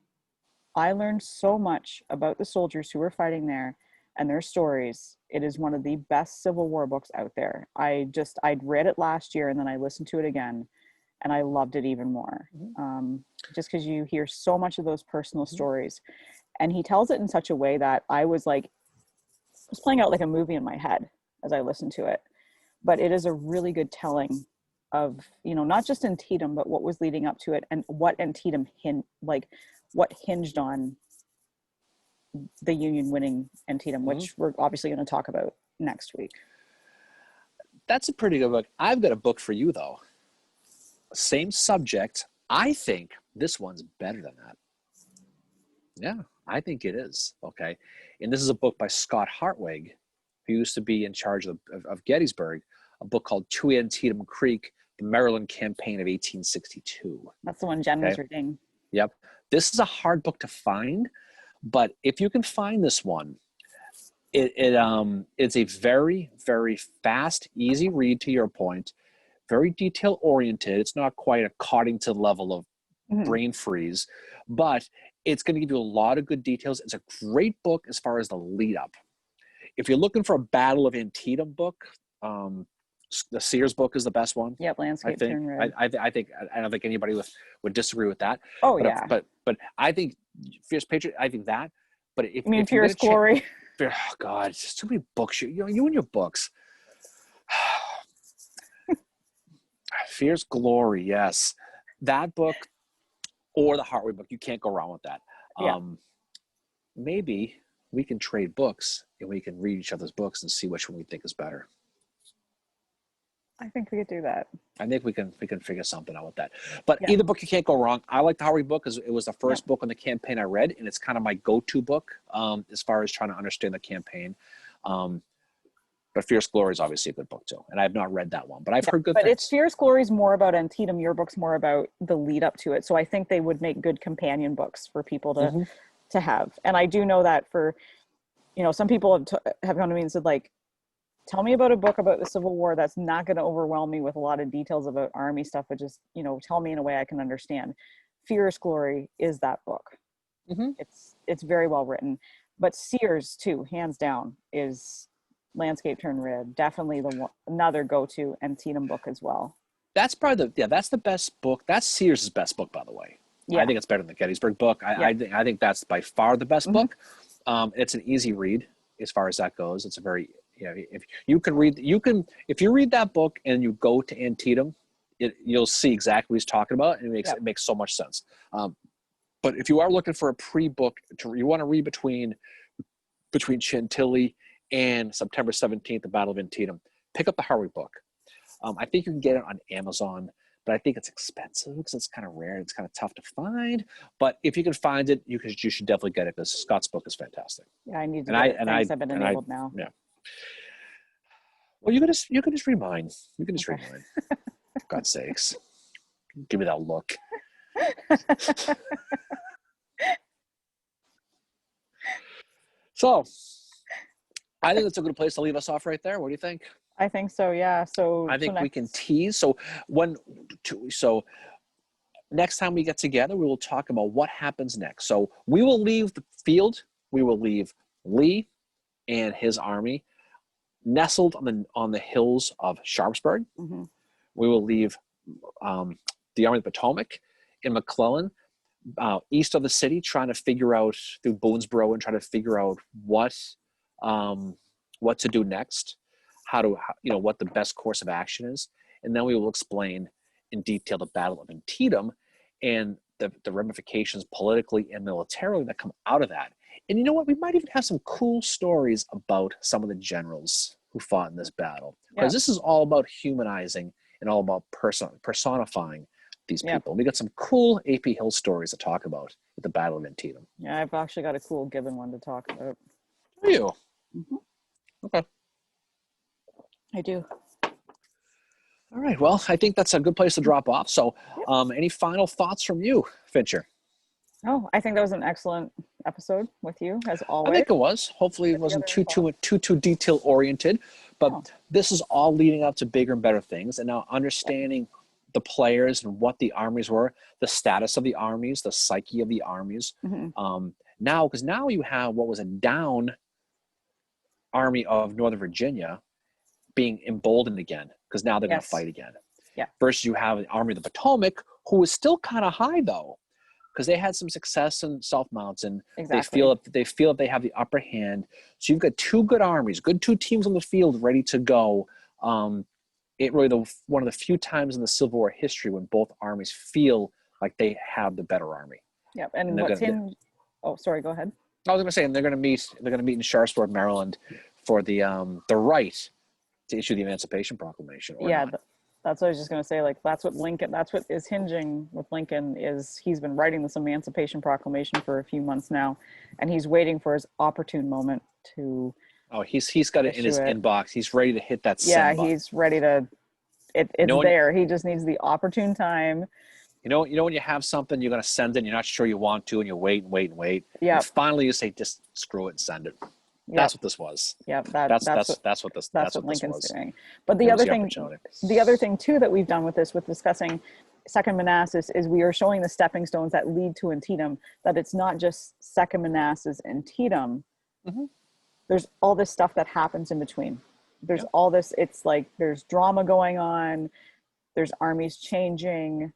I learned so much about the soldiers who were fighting there and their stories. It is one of the best Civil War books out there. I'd read it last year and then I listened to it again and I loved it even more. Just because you hear so much of those personal stories. And he tells it in such a way that I was playing out like a movie in my head as I listened to it. But it is a really good telling of, not just Antietam, but what was leading up to it and what Antietam what hinged on the Union winning Antietam, which we're obviously going to talk about next week. That's a pretty good book. I've got a book for you though. Same subject. I think this one's better than that. Yeah, I think it is. Okay. And this is a book by Scott Hartwig, who used to be in charge of Gettysburg, a book called To Antietam Creek, the Maryland Campaign of 1862. That's the one Jen was reading. Yep. This is a hard book to find, but if you can find this one, it's a very, very fast, easy read, to your point, very detail oriented. It's not quite a Coddington level of brain freeze, but it's going to give you a lot of good details. It's a great book as far as the lead up. If you're looking for a Battle of Antietam book, the Sears book is the best one. Yep, Landscape Turn Red. I don't think anybody would disagree with that. Oh, but but I think Fierce Patriot. I think that. But if you mean Fierce Glory? Oh God, it's just too many books. You and your books. Fierce Glory, yes, that book or the Hartwig book. You can't go wrong with that. Yeah. Maybe we can trade books and we can read each other's books and see which one we think is better. I think we could do that. I think we can figure something out with that. But Yeah. either book, you can't go wrong. I like the Harvey book because it was the first Yeah. book on the campaign I read, and it's kind of my go-to book as far as trying to understand the campaign. But Fierce Glory is obviously a good book too, and I have not read that one, but I've heard good But things. it's Fierce Glory is more about Antietam. Your book's more about the lead up to it. So I think they would make good companion books for people to have. And I do know that for, some people have come to me and said, like, tell me about a book about the Civil War that's not going to overwhelm me with a lot of details about Army stuff, but just, tell me in a way I can understand. Fierce Glory is that book. It's very well written. But Sears, too, hands down, is Landscape Turned Red. Definitely another go-to Antietam book as well. That's probably that's the best book. That's Sears' best book, by the way. Yeah. I think it's better than the Gettysburg book. I think that's by far the best book. It's an easy read as far as that goes. It's a very if you read that book and you go to Antietam, you'll see exactly what he's talking about, and it makes so much sense. But if you are looking for a pre-book, you want to read between Chantilly and September 17th, the Battle of Antietam, pick up the Harvey book. I think you can get it on Amazon, but I think it's expensive because it's kind of rare. It's kind of tough to find. But if you can find it, you should definitely get it because Scott's book is fantastic. Yeah, I need to get it. Thanks, I've been enabled now. Yeah. Well, you can just read mine. You can just read mine. For God's sakes. Give me that look. So, I think that's a good place to leave us off right there. What do you think? I think so, yeah. So I think we can tease. So next time we get together, we will talk about what happens next. So we will leave the field. We will leave Lee and his army nestled on the hills of Sharpsburg. We will leave the Army of the Potomac in McClellan, east of the city, trying to figure out through Boonesboro and trying to figure out what to do next, what the best course of action is, and then we will explain in detail the Battle of Antietam and the ramifications politically and militarily that come out of that. And you know what? We might even have some cool stories about some of the generals who fought in this battle, because this is all about humanizing and all about personifying these people. We got some cool AP Hill stories to talk about at the Battle of Antietam. Yeah, I've actually got a cool Gibbon one to talk about. Do you? Okay. I do. All right. Well, I think that's a good place to drop off. So any final thoughts from you, Fincher? Oh, I think that was an excellent episode with you, as always. I think it was. Hopefully it wasn't too detail oriented, but this is all leading up to bigger and better things. And now understanding the players and what the armies were, the status of the armies, the psyche of the armies. Because now you have what was a down army of Northern Virginia being emboldened again, because now they're going to fight again. Versus you have the Army of the Potomac, who is still kind of high though, because they had some success in South Mountain. They feel they have the upper hand. So you've got two good armies, two teams on the field ready to go. It really one of the few times in the Civil War history when both armies feel like they have the better army. Yep. And what's oh, sorry, go ahead. I was going to say, and they're going to meet in Sharpsburg, Maryland, for the right to issue the Emancipation Proclamation. That's what I was just going to say. Like, that's what is hinging with Lincoln is he's been writing this Emancipation Proclamation for a few months now, and he's waiting for his opportune moment to. Oh, he's got it in his inbox. He's ready to hit that send button. He's ready to. It's there. He just needs the opportune time. You know when you have something, you're going to send it, and you're not sure you want to, and you wait. Yeah. And finally, you say, just screw it and send it. That's what this was. Yeah, that's what Lincoln's doing. But the other thing too that we've done with discussing Second Manassas is we are showing the stepping stones that lead to Antietam. That it's not just Second Manassas and Antietam. There's all this stuff that happens in between. There's all this. It's like there's drama going on. There's armies changing,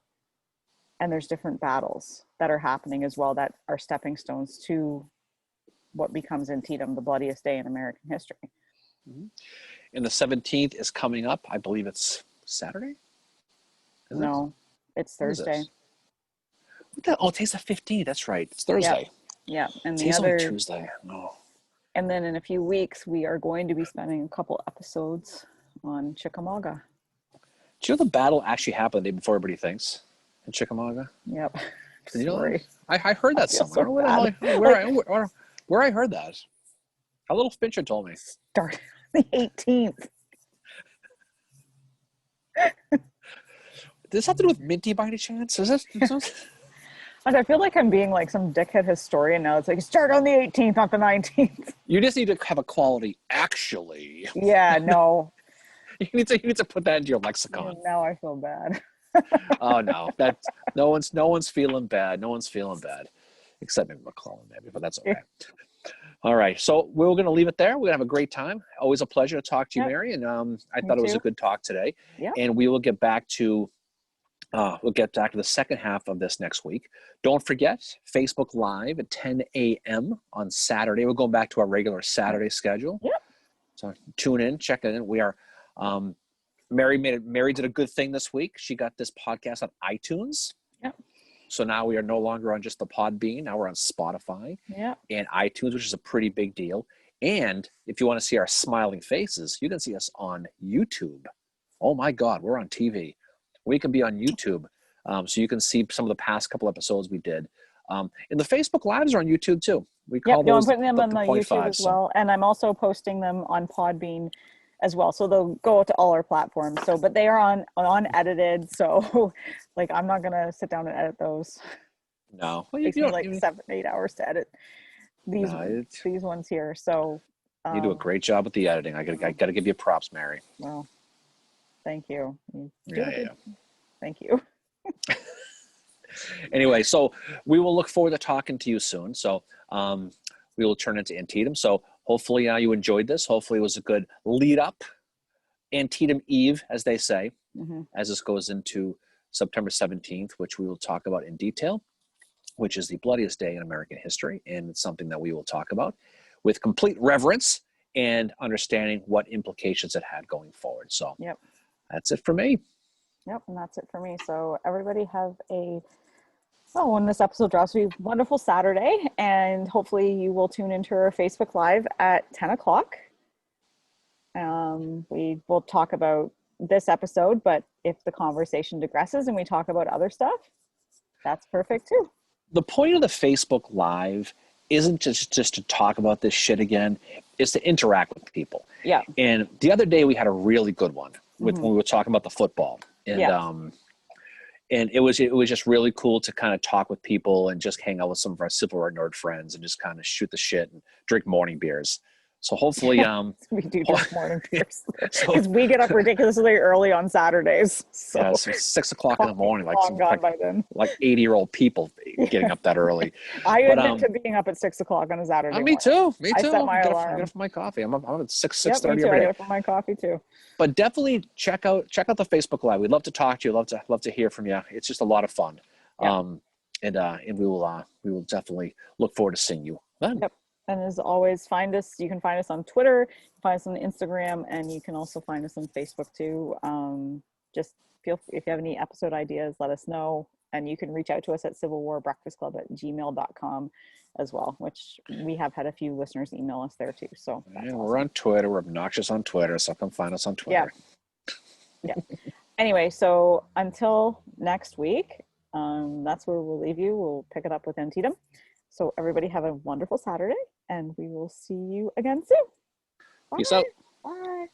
and there's different battles that are happening as well that are stepping stones to what becomes Antietam, the bloodiest day in American history. And the 17th is coming up. I believe it's Saturday? It's Thursday. Today's the 15th. That's right. It's Thursday. Yeah. And today's only Tuesday. Oh. And then in a few weeks, we are going to be spending a couple episodes on Chickamauga. Do you know the battle actually happened the day before everybody thinks in Chickamauga? Yep. Did you know Sorry. that? I heard that feel somewhere. so I don't know bad. where I heard that. A little Fincher told me. Start the 18th. Does this have to do with Minty by any chance? Is this? And I feel like I'm being like some dickhead historian now. It's like, start on the 18th, not the 19th. You just need to have a quality. Actually, Yeah, no. you need to put that into your lexicon. Now I feel bad. Oh no, that's no one's feeling bad. No one's feeling bad, except maybe McClellan, maybe, but that's okay. All right, so we're going to leave it there. We're going to have a great time. Always a pleasure to talk to you, Mary, and I thought it was a good talk today. Yeah. And we will get back to the second half of this next week. Don't forget Facebook Live at 10 a.m. on Saturday. We're going back to our regular Saturday schedule. Yeah. So tune in, check it in. We are. Mary did a good thing this week. She got this podcast on iTunes. Yep. So now we are no longer on just the Podbean. Now we're on Spotify and iTunes, which is a pretty big deal. And if you want to see our smiling faces, you can see us on YouTube. Oh my God, we're on TV. We can be on YouTube. So you can see some of the past couple episodes we did. And the Facebook Lives are on YouTube too. We call those I'm putting them on the YouTube as well. And I'm also posting them on Podbean as well. So they'll go to all our platforms. So, but they are unedited. So like, I'm not going to sit down and edit those. No. It takes me like 7-8 hours to edit these ones here. So you do a great job with the editing. I gotta give you props, Mary. Well, thank you. Yeah. Thank you. Anyway, so we will look forward to talking to you soon. So we will turn into Antietam. So hopefully you enjoyed this. Hopefully it was a good lead up. Antietam Eve, as they say, as this goes into September 17th, which we will talk about in detail, which is the bloodiest day in American history. And it's something that we will talk about with complete reverence and understanding what implications it had going forward. So that's it for me. Yep, and that's it for me. So everybody have when this episode drops, it'll be a wonderful Saturday, and hopefully you will tune into our Facebook Live at 10 o'clock. We will talk about this episode, but if the conversation digresses and we talk about other stuff, that's perfect too. The point of the Facebook Live isn't just to talk about this shit again. It's to interact with people. Yeah. And the other day we had a really good one when we were talking about the football. And it was just really cool to kind of talk with people and just hang out with some of our Civil War nerd friends and just kind of shoot the shit and drink morning beers. So hopefully, we do drink morning beers because we get up ridiculously early on Saturdays. So, so 6 o'clock in the morning, like 80-year-old people getting up that early. I admit to being up at 6 o'clock on a Saturday. Me too. I set my alarm. I get up for my coffee. I'm at 6:30 me too. every day. I get up for my coffee too. But definitely check out the Facebook Live. We'd love to talk to you. Love to hear from you. It's just a lot of fun. And we will definitely look forward to seeing you then. Yep. And as always, you can find us on Twitter, find us on Instagram, and you can also find us on Facebook too. Just if you have any episode ideas, let us know. And you can reach out to us at civilwarbreakfastclub@gmail.com as well, which we have had a few listeners email us there too. So awesome. We're on Twitter. We're obnoxious on Twitter, so come find us on Twitter. Yeah. Anyway, so until next week, that's where we'll leave you. We'll pick it up with Antietam. So everybody have a wonderful Saturday, and we will see you again soon. Bye. Peace out. Bye.